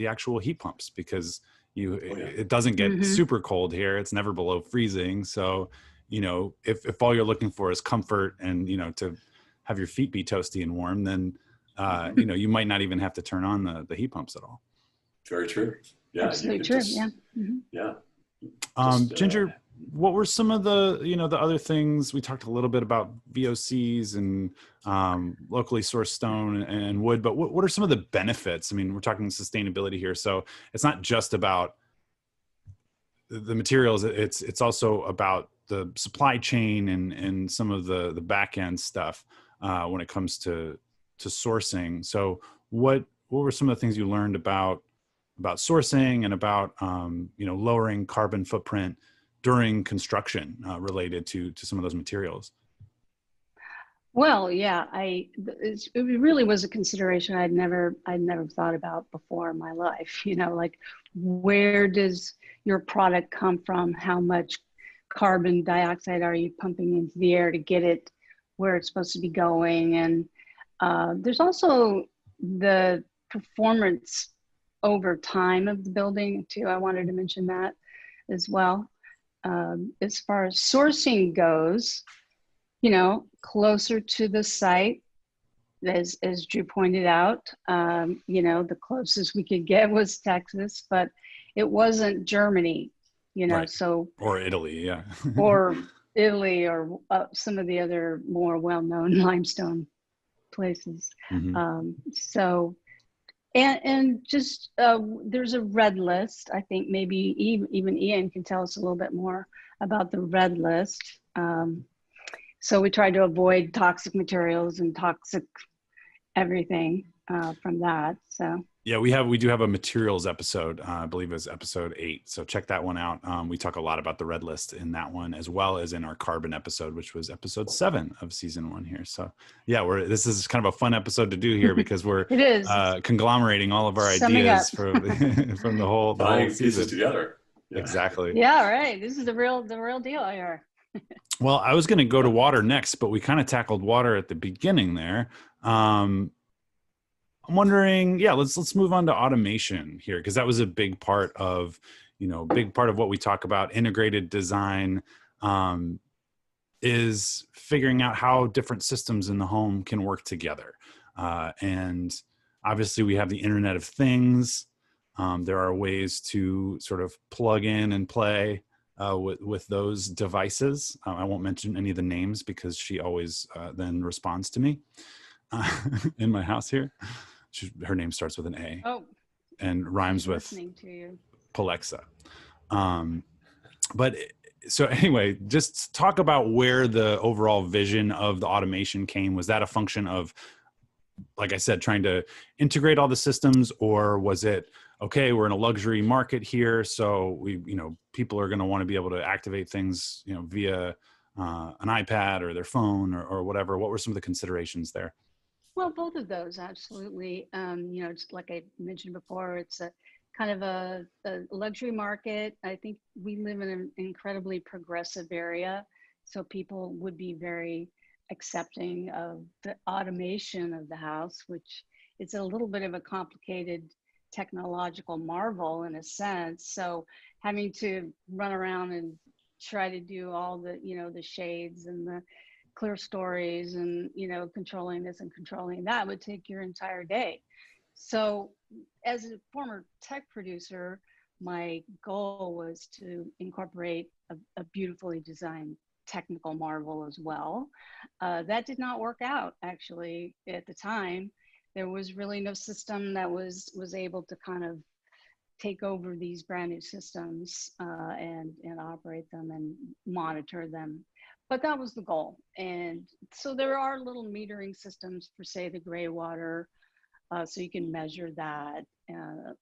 actual heat pumps, because it doesn't get super cold here. It's never below freezing. So, if all you're looking for is comfort and, to have your feet be toasty and warm, then, you might not even have to turn on the heat pumps at all. Very true. Yeah. Absolutely true. Yeah. Ginger, what were some of the, the other things? We talked a little bit about VOCs and locally sourced stone and wood, but what are some of the benefits? I mean, we're talking sustainability here. So it's not just about the materials, it's also about the supply chain and some of the back end stuff when it comes to sourcing. So what were some of the things you learned about sourcing and about lowering carbon footprint during construction related to some of those materials? Well, yeah, it really was a consideration I'd never thought about before in my life. Like, where does your product come from? How much carbon dioxide are you pumping into the air to get it where it's supposed to be going? And there's also the performance over time of the building too. I wanted to mention that as well. As far as sourcing goes, closer to the site, as Drew pointed out, the closest we could get was Texas, but it wasn't Germany, Right. so. Or Italy, yeah. Or Italy, or some of the other more well-known limestone places. Mm-hmm. So, and just, there's a red list. I think maybe even Ian can tell us a little bit more about the red list. So we tried to avoid toxic materials and toxic everything from that. So Yeah, we do have a materials episode. I believe it's episode 8. So check that one out. We talk a lot about the red list in that one, as well as in our carbon episode, which was episode 7 of season 1 here. So yeah, this is kind of a fun episode to do here because we're it is conglomerating all of our ideas from the whole Tying season pieces together. Yeah. Exactly. Yeah, right. This is the real deal here. Well, I was going to go to water next, but we kind of tackled water at the beginning there. I'm wondering, let's move on to automation here, because that was a big part of what we talk about. Integrated design is figuring out how different systems in the home can work together. And obviously we have the Internet of Things. There are ways to sort of plug in and play with those devices. I won't mention any of the names because she always then responds to me in my house here. Her name starts with an A. Oh, and rhymes with listening to you. Palexa. But so anyway, just talk about where the overall vision of the automation came. Was that a function of, like I said, trying to integrate all the systems, or was it, okay, we're in a luxury market here, so people are going to want to be able to activate things, via an iPad or their phone or whatever? What were some of the considerations there? Well, both of those, absolutely. Just like I mentioned before, it's a kind of a luxury market. I think we live in an incredibly progressive area, so people would be very accepting of the automation of the house, which it's a little bit of a complicated technological marvel in a sense. So having to run around and try to do all the, the shades and the clear stories and, controlling this and controlling that would take your entire day. So as a former tech producer, my goal was to incorporate a beautifully designed technical marvel as well. That did not work out, actually. At the time, there was really no system that was able to kind of take over these brand new systems and operate them and monitor them. But that was the goal. And so there are little metering systems for, say, the greywater, so you can measure that.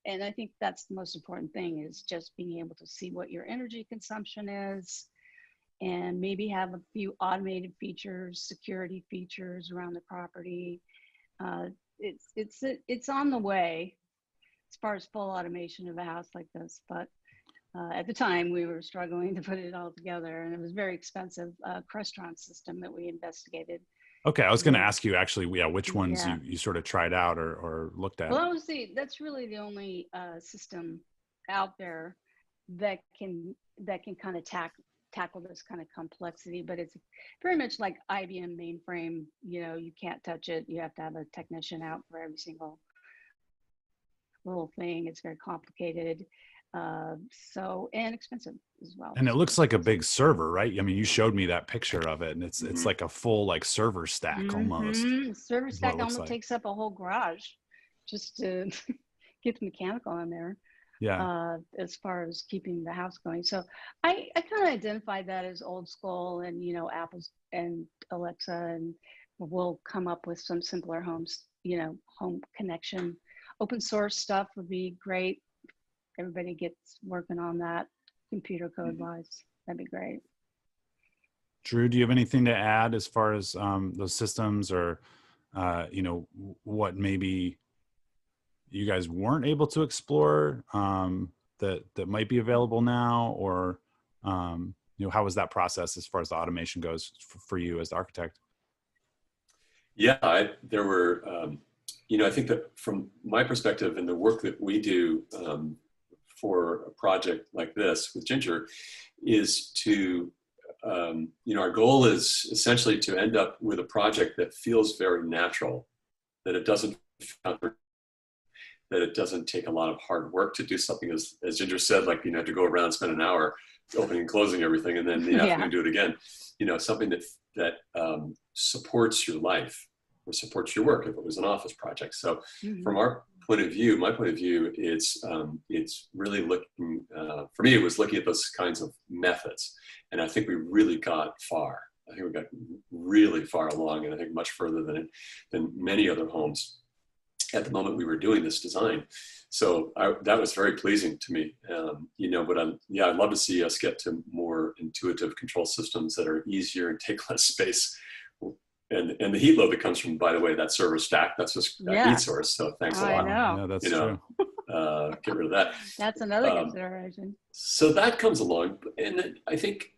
And I think that's the most important thing, is just being able to see what your energy consumption is, and maybe have a few automated features, security features around the property. It's on the way as far as full automation of a house like this, but at the time we were struggling to put it all together, and it was very expensive. Crestron system that we investigated. Okay, I was going to ask you actually, which ones Yeah. you sort of tried out or looked at. Well, that's really the only system out there that can kind of tackle this kind of complexity, but it's very much like IBM mainframe. You can't touch it. You have to have a technician out for every single little thing. It's very complicated. So, and expensive as well. And it looks like a big server, right? I mean, you showed me that picture of it, and it's Mhm. it's like a full like server stack almost. Server Is what it stack looks almost like. takes up a whole garage just to get the mechanical in there. Yeah. As far as keeping the house going. So I kind of identify that as old school, and, you know, Apple's and Alexa, and we'll come up with some simpler homes, you know, home connection. Open source stuff would be great. Everybody gets working on that computer code wise. That'd be great. Drew, do you have anything to add as far as those systems, or you know, what maybe you guys weren't able to explore that might be available now, or you know, how was that process as far as the automation goes for you as the architect? Yeah, there were, you know, I think that from my perspective and the work that we do for a project like this with Ginger is to, you know, our goal is essentially to end up with a project that feels very natural, that it doesn't take a lot of hard work to do something, as Ginger said, like, you know, to go around and spend an hour opening and closing everything, and then in the afternoon do it again. You know, something that supports your life or supports your work if it was an office project. So from our point of view, my point of view, it's really looking, for me, it was looking at those kinds of methods. And I think we really got far. I think we got really far along, and I think much further than many other homes at the moment we were doing this design. So that was very pleasing to me. You know, but I'd love to see us get to more intuitive control systems that are easier and take less space. And the heat load that comes from, by the way, that server stack, that's just a heat source. So thanks a lot. I know. Yeah, that's you know, true. Get rid of that. That's another consideration. So that comes along. And I think,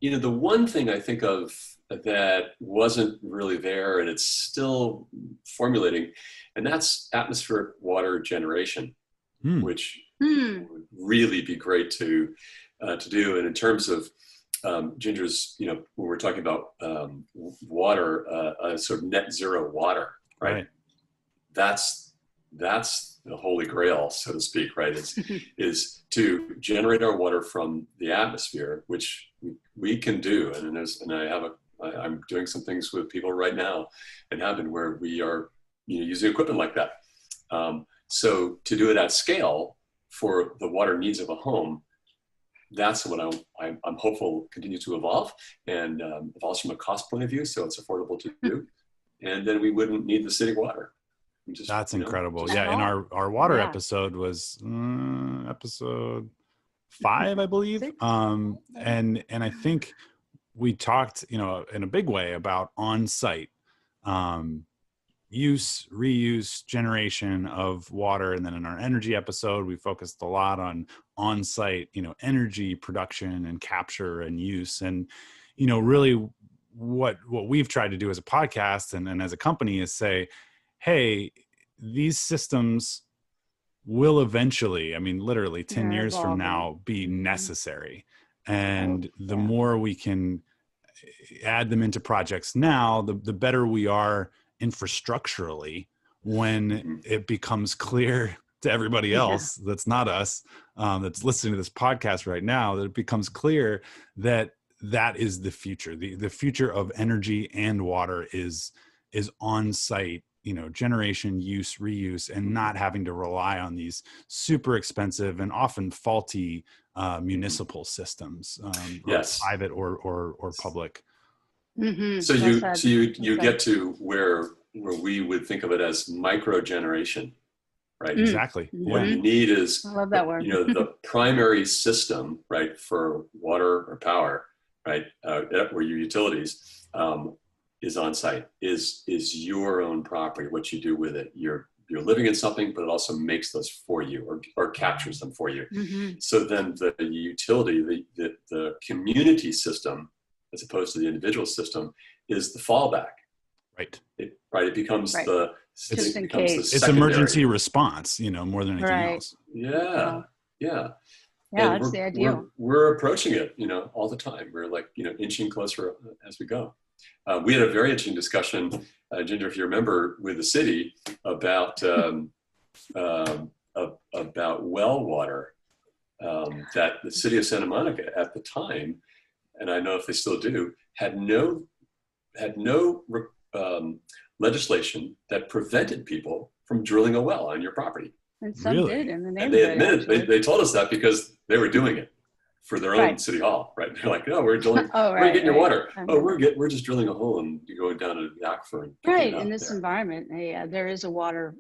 you know, the one thing I think of that wasn't really there, and it's still formulating, and that's atmospheric water generation, which would really be great to do. And in terms of Ginger's, you know, when we're talking about water, sort of net zero water, right? That's the holy grail, so to speak, right? Is to generate our water from the atmosphere, which we can do. I'm doing some things with people right now, and have been, where we are, you know, using equipment like that. So to do it at scale for the water needs of a home, that's what I'm hopeful continues to evolve, and evolves from a cost point of view, so it's affordable to do, and then we wouldn't need the city water. That's incredible. Yeah, and our water episode was episode 5, I believe. And I think we talked, you know, in a big way about on-site use, reuse, generation of water. And then in our energy episode, we focused a lot on site, you know, energy production and capture and use. And, you know, really what we've tried to do as a podcast and as a company is say, hey, these systems will eventually, I mean, literally 10 years from now, be necessary. And the more we can add them into projects now, the better we are infrastructurally when it becomes clear to everybody else that's not us, that's listening to this podcast right now, that it becomes clear that is the future. The future of energy and water is on site, you know, generation, use, reuse, and not having to rely on these super expensive and often faulty municipal systems, private or public. So you get to where we would think of it as micro generation, right? Exactly. What you need is, I love that word. You know, the primary system, right, for water or power, right, where your utilities is on site, is your own property. What you do with it, you're living in something, but it also makes those for you, or captures them for you. So then the utility, the community system, as opposed to the individual system, is the fallback. Right. It becomes just in case. It's emergency response, you know, more than anything else. Yeah. That's the ideal. We're approaching it, you know, all the time. We're like, you know, inching closer as we go. We had a very interesting discussion, Ginger, if you remember, with the city about well water. that the city of Santa Monica at the time, and I know if they still do, had no legislation that prevented people from drilling a well on your property. And some did in the neighborhood. And they admitted, they told us that because they were doing it for their own city hall, right? They're like, no, we're drilling, where are you getting your water? We're just drilling a hole and you're going down an aquifer. And right, in this environment, there is a water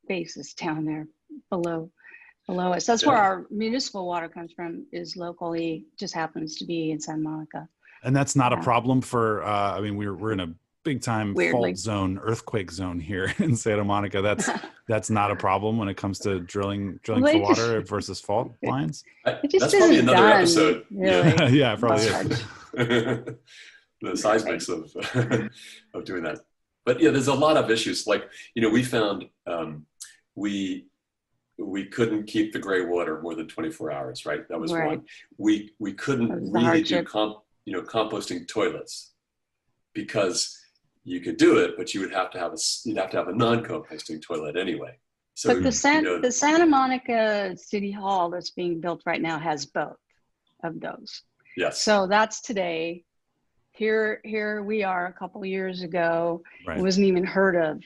basis down there below us. That's where our municipal water comes from, is locally, just happens to be in Santa Monica. And that's not a problem for, I mean, we're in a big time fault zone, earthquake zone here in Santa Monica. That's not a problem when it comes to drilling for water versus fault lines. That's probably another episode. Really. Yeah, probably is. The seismics of doing that. But yeah, there's a lot of issues. Like, we found we couldn't keep the gray water more than 24 hours, right? That was one. We couldn't really do composting toilets, because you could do it, but you'd have to have a non-composting toilet anyway. So, but the Santa Monica City Hall that's being built right now has both of those. Yes. So that's today. Here we are a couple of years ago. Right. It wasn't even heard of.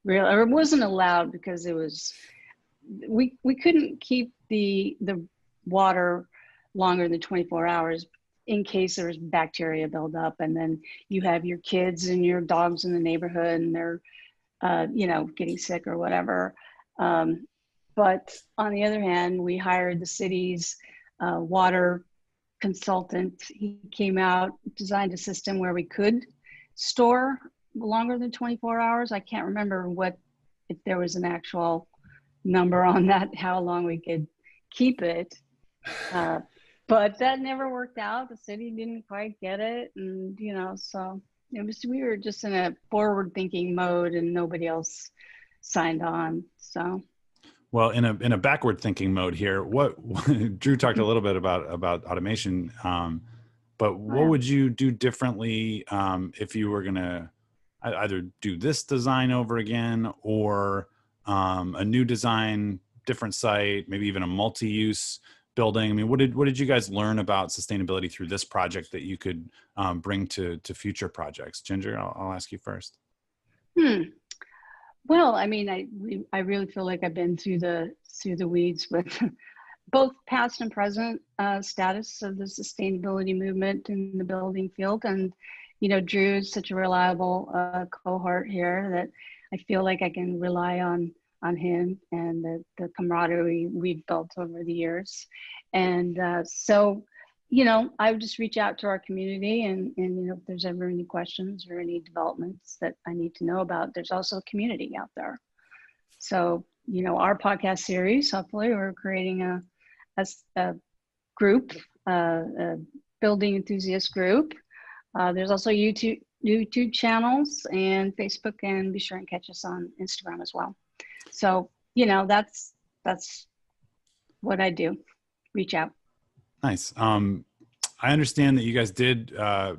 Or it wasn't allowed because we couldn't keep the water longer than 24 hours in case there was bacteria buildup, and then you have your kids and your dogs in the neighborhood and they're getting sick or whatever. But on the other hand, we hired the city's water consultant. He came out, designed a system where we could store longer than 24 hours. I can't remember if there was an actual number on that, how long we could keep it. But that never worked out. The city didn't quite get it. And, so we were just in a forward thinking mode and nobody else signed on. So. Well, in a backward thinking mode here, Drew talked a little bit about automation, but what would you do differently if you were going to either do this design over again, or a new design, different site, maybe even a multi-use building? I mean, what did you guys learn about sustainability through this project that you could bring to future projects? Ginger, I'll ask you first. Well, I mean, I really feel like I've been through the weeds with both past and present status of the sustainability movement in the building field. And, Drew is such a reliable cohort here that I feel like I can rely on him and the camaraderie we've built over the years. And so, I would just reach out to our community and if there's ever any questions or any developments that I need to know about, there's also a community out there. So, our podcast series, hopefully we're creating a group, a building enthusiast group. There's also YouTube channels and Facebook, and be sure and catch us on Instagram as well. So, that's what I do. Reach out. Nice. I understand that you guys did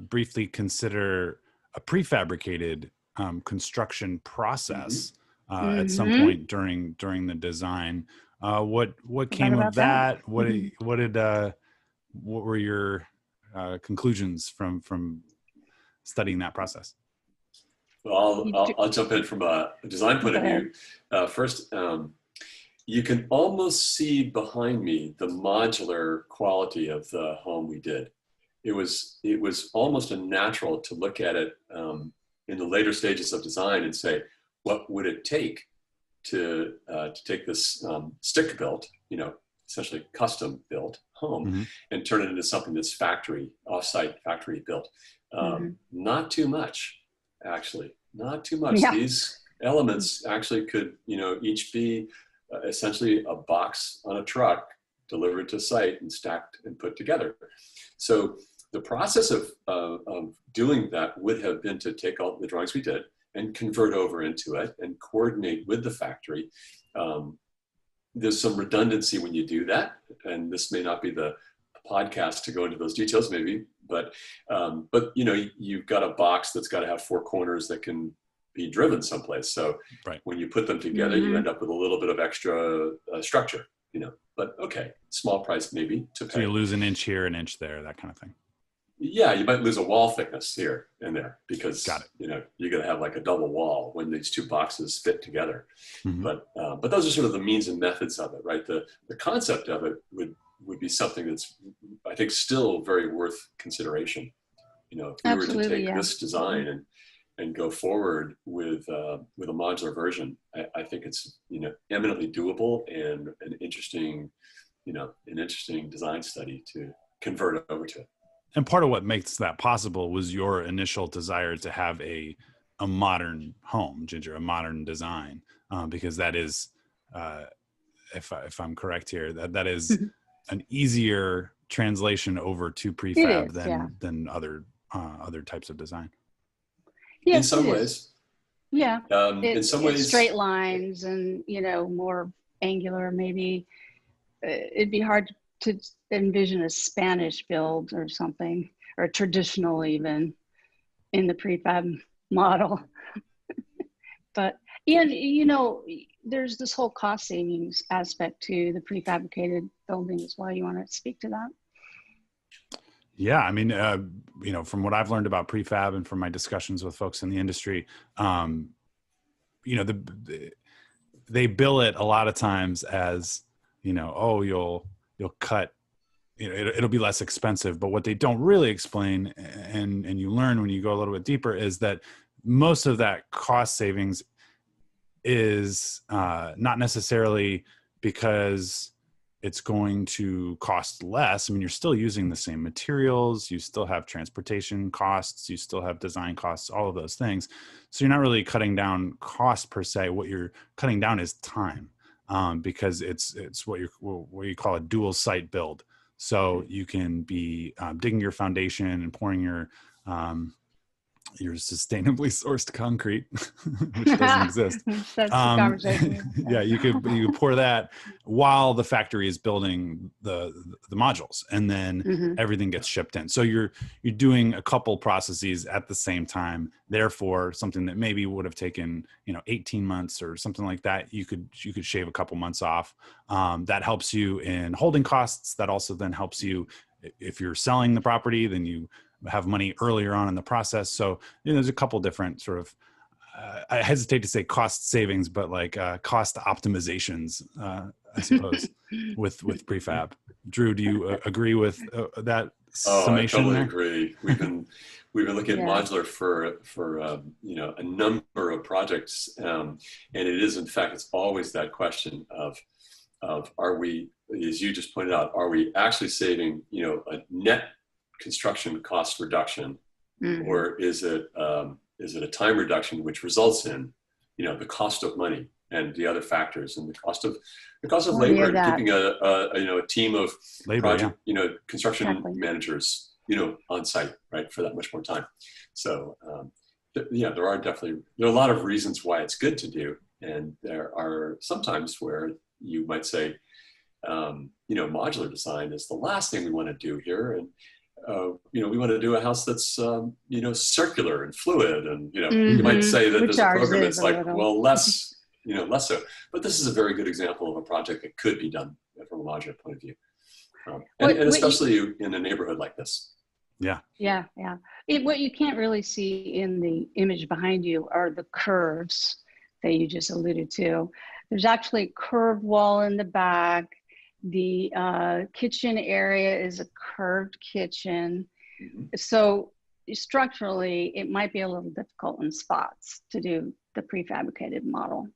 briefly consider a prefabricated construction process at some point during the design. What came of that? What were your conclusions from studying that process? Well, I'll jump in from a design point of view. First, you can almost see behind me the modular quality of the home we did. It was almost a natural to look at it in the later stages of design and say, what would it take to take this stick-built, essentially custom-built home and turn it into something that's off-site factory built? Not too much, actually. Not too much. Yeah. These elements actually could, each be essentially a box on a truck delivered to site and stacked and put together. So the process of doing that would have been to take all the drawings we did and convert over into it and coordinate with the factory. There's some redundancy when you do that, and this may not be the podcast to go into those details maybe, but you've got a box that's got to have four corners that can be driven someplace. So when you put them together, you end up with a little bit of extra structure, but okay, small price maybe to pay. So you lose an inch here, an inch there, that kind of thing. Yeah, you might lose a wall thickness here and there because Got it. you're going to have like a double wall when these two boxes fit together. Mm-hmm. But those are sort of the means and methods of it, right? The concept of it would be something that's, I think, still very worth consideration. If we were to take this design and go forward with a modular version, I think it's eminently doable and an interesting design study to convert over to. And part of what makes that possible was your initial desire to have a modern home, Ginger, a modern design, because that is, if I'm correct here, that is an easier translation over to prefab than other types of desigin. Yes, in some ways. Yeah. In some ways, straight lines and more angular. Maybe it'd be hard to envision a Spanish build or something, or traditional even in the prefab model. But there's this whole cost savings aspect to the prefabricated building as well. You want to speak to that? Yeah, I mean, from what I've learned about prefab and from my discussions with folks in the industry, they bill it a lot of times as, you'll cut, it'll be less expensive. But what they don't really explain, and you learn when you go a little bit deeper, is that most of that cost savings is not necessarily because it's going to cost less. I mean, you're still using the same materials, you still have transportation costs, you still have design costs, all of those things. So you're not really cutting down cost per se. What you're cutting down is time, because it's what you call a dual site build. So you can be digging your foundation and pouring your sustainably sourced concrete, which doesn't exist. That's the conversation. Yeah, you could pour that while the factory is building the modules, and then everything gets shipped in. So you're doing a couple processes at the same time. Therefore, something that maybe would have taken 18 months or something like that, you could shave a couple months off. That helps you in holding costs. That also then helps you if you're selling the property, then you have money earlier on in the process. So there's a couple different sort of, I hesitate to say cost savings, but like cost optimizations, I suppose, with prefab. Drew, do you agree with that summation? I totally there? agree. We've been looking at modular for a number of projects, and it is, in fact, it's always that question of are we, as you just pointed out, are we actually saving a net construction cost reduction, or is it a time reduction which results in the cost of money and the other factors, and the cost of labor, and keeping a team of project construction managers on site, right, for that much more time. So there are a lot of reasons why it's good to do, and there are sometimes where you might say modular design is the last thing we want to do here, and we want to do a house that's, circular and fluid. And, you might say that there's a program that's like, well, less so. But this is a very good example of a project that could be done from a modular point of view. And especially in a neighborhood like this. Yeah. Yeah. What you can't really see in the image behind you are the curves that you just alluded to. There's actually a curved wall in the back. The kitchen area is a curved kitchen. So structurally, it might be a little difficult in spots to do the prefabricated model.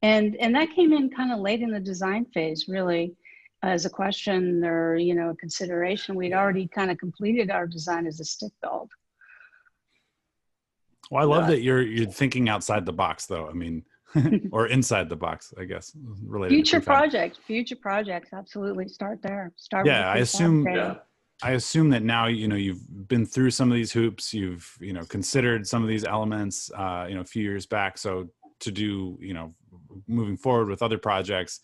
And that came in kind of late in the design phase, really, as a question or, a consideration. We'd already kind of completed our design as a stick build. Well, I love that you're thinking outside the box, though. I mean, or inside the box, I guess. Related future projects, absolutely. Start there. Start. Yeah, I assume that now you've been through some of these hoops. You've considered some of these elements, a few years back. So to do moving forward with other projects,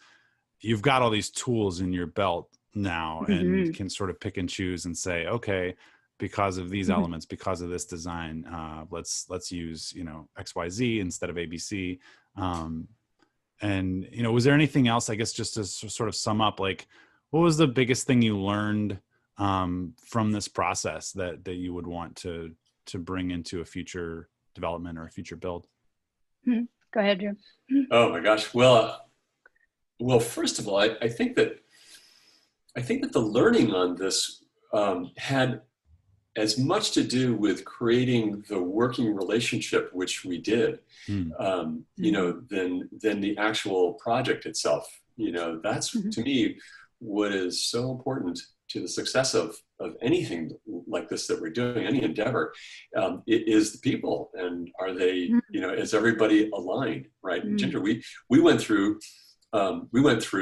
you've got all these tools in your belt now, and can sort of pick and choose and say, okay, because of these elements, because of this design, let's use XYZ instead of ABC. And, was there anything else, I guess, just to sort of sum up, like, what was the biggest thing you learned from this process that you would want to bring into a future development or a future build? Go ahead, Jim. Oh my gosh. Well, first of all, I think that the learning on this had as much to do with creating the working relationship, which we did, than the actual project itself. That's to me what is so important to the success of anything like this that we're doing, any endeavor. It is the people, and are they, is everybody aligned, right? Ginger, we went through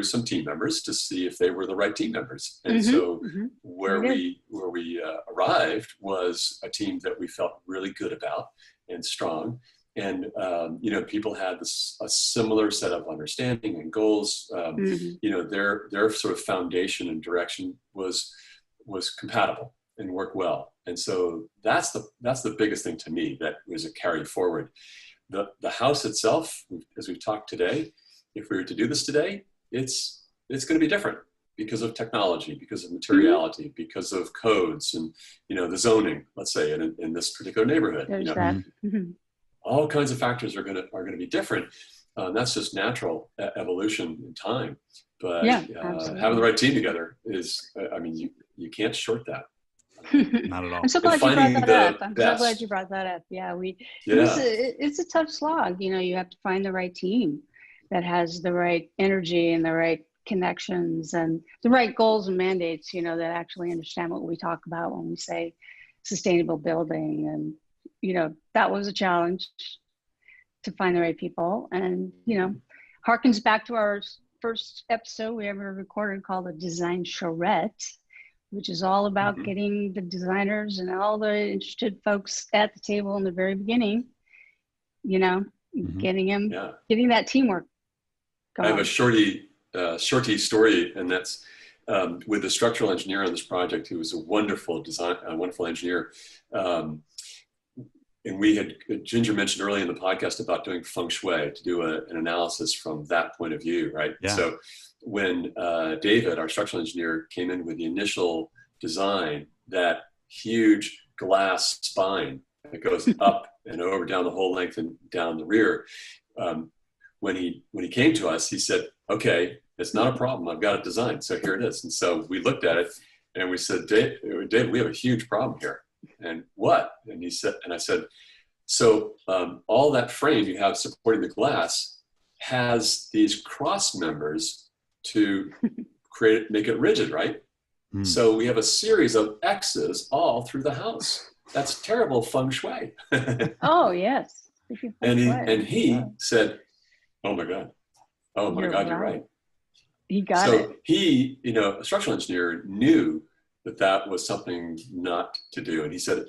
some team members to see if they were the right team members, and so where we arrived was a team that we felt really good about and strong, and people had a similar set of understanding and goals. Their sort of foundation and direction was compatible and worked well, and so that's the biggest thing to me that was a carry forward. The house itself, as we've talked today, if we were to do this today, it's going to be different because of technology, because of materiality, because of codes, and the zoning. Let's say in this particular neighborhood, all kinds of factors are going to be different. That's just natural evolution in time. But having the right team together is, you can't short that. Not at all. I'm so glad you brought that up. I'm so glad you brought that up. It's a tough slog. You have to find the right team that has the right energy and the right connections and the right goals and mandates, that actually understand what we talk about when we say sustainable building. And, that was a challenge to find the right people. And, harkens back to our first episode we ever recorded called the Design Charrette, which is all about getting the designers and all the interested folks at the table in the very beginning, getting that teamwork going. I have a shorty story, and that's with the structural engineer on this project, who was a wonderful engineer. And we had, Ginger mentioned early in the podcast about doing feng shui, to do an analysis from that point of view, right? Yeah. So when David, our structural engineer, came in with the initial design, that huge glass spine that goes up and over down the whole length and down the rear, when he came to us, he said, "Okay, it's not a problem. I've got a design. So here it is." And so we looked at it and we said, David, we have a huge problem here. And what? And he said, and I said, so all that frame you have supporting the glass has these cross members to make it rigid, right? So we have a series of X's all through the house. That's terrible feng shui. Oh, yes. And he said, "Oh my God. Oh my God, you're right." He got it. So he, a structural engineer, knew that was something not to do. And he said,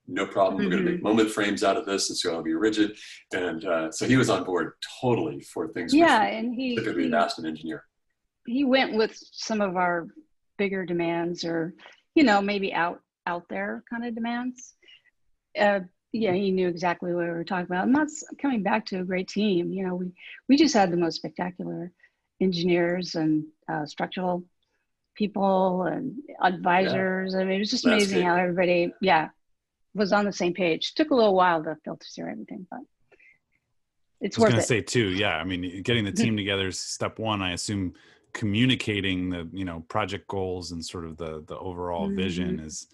"No problem. We're going to make moment frames out of this. It's going to be rigid." And so he was on board totally for things. Yeah. And he typically asked an engineer. He went with some of our bigger demands, or, maybe out there kind of demands. He knew exactly what we were talking about. And that's coming back to a great team. We just had the most spectacular engineers and structural people and advisors. I mean, it was just amazing how everybody, was on the same page. Took a little while to filter through everything, but it's worth it. I was going to say too, I mean, getting the team together is step one. I assume communicating the, project goals and sort of the overall vision is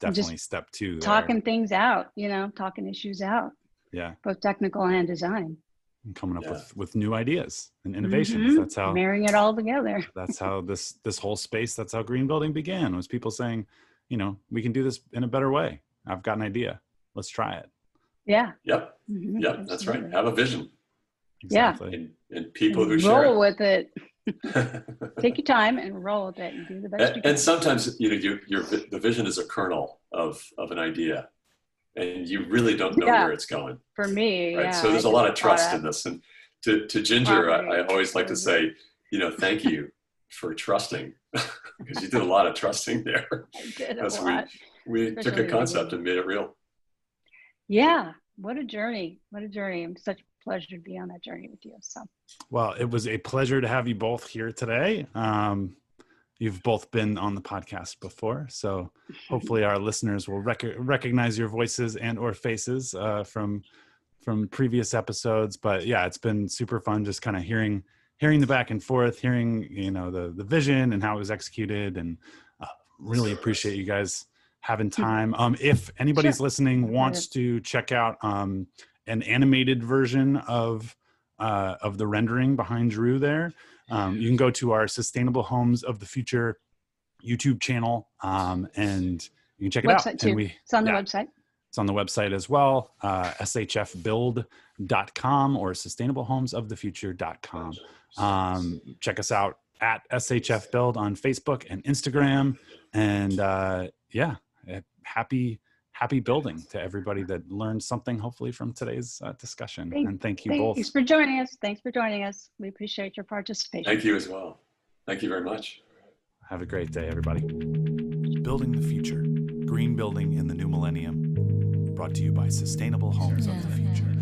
definitely step two. Talking things out, talking issues out. Yeah. Both technical and design. And coming up with new ideas and innovations. That's how marrying it all together. That's how this whole space, that's how green building began, was people saying, we can do this in a better way. I've got an idea. Let's try it. Yeah. Yep. Yep. That's right. Have a vision. Exactly. And people who share roll with it. Take your time and roll with it and do the best you can. And sometimes, the vision is a kernel of an idea, and you really don't know where it's going. For me, right? So there's a lot of trust in this. And to Ginger, I always like to say, thank you for trusting, because you did a lot of trusting there. I did a lot. We took a concept and made it real. Yeah. What a journey. What a journey. I'm such pleasure to be on that journey with you. So, Well, it was a pleasure to have you both here today. You've both been on the podcast before, so hopefully our listeners will recognize your voices and or faces from previous episodes. But yeah, it's been super fun just kind of hearing the back and forth, hearing, you know, the vision and how it was executed, and really appreciate you guys having time. If anybody's listening wants to check out an animated version of the rendering behind Drew there, you can go to our Sustainable Homes of the Future YouTube channel, and you can check it out. Too. And it's on the website. It's on the website as well, shfbuild.com or sustainablehomesofthefuture.com. Check us out at SHF Build on Facebook and Instagram. And happy building to everybody that learned something, hopefully, from today's discussion. And thank you both. Thanks for joining us. We appreciate your participation. Thank you as well. Thank you very much. Have a great day, everybody. Building the Future, Green Building in the New Millennium, brought to you by Sustainable Homes of the Future.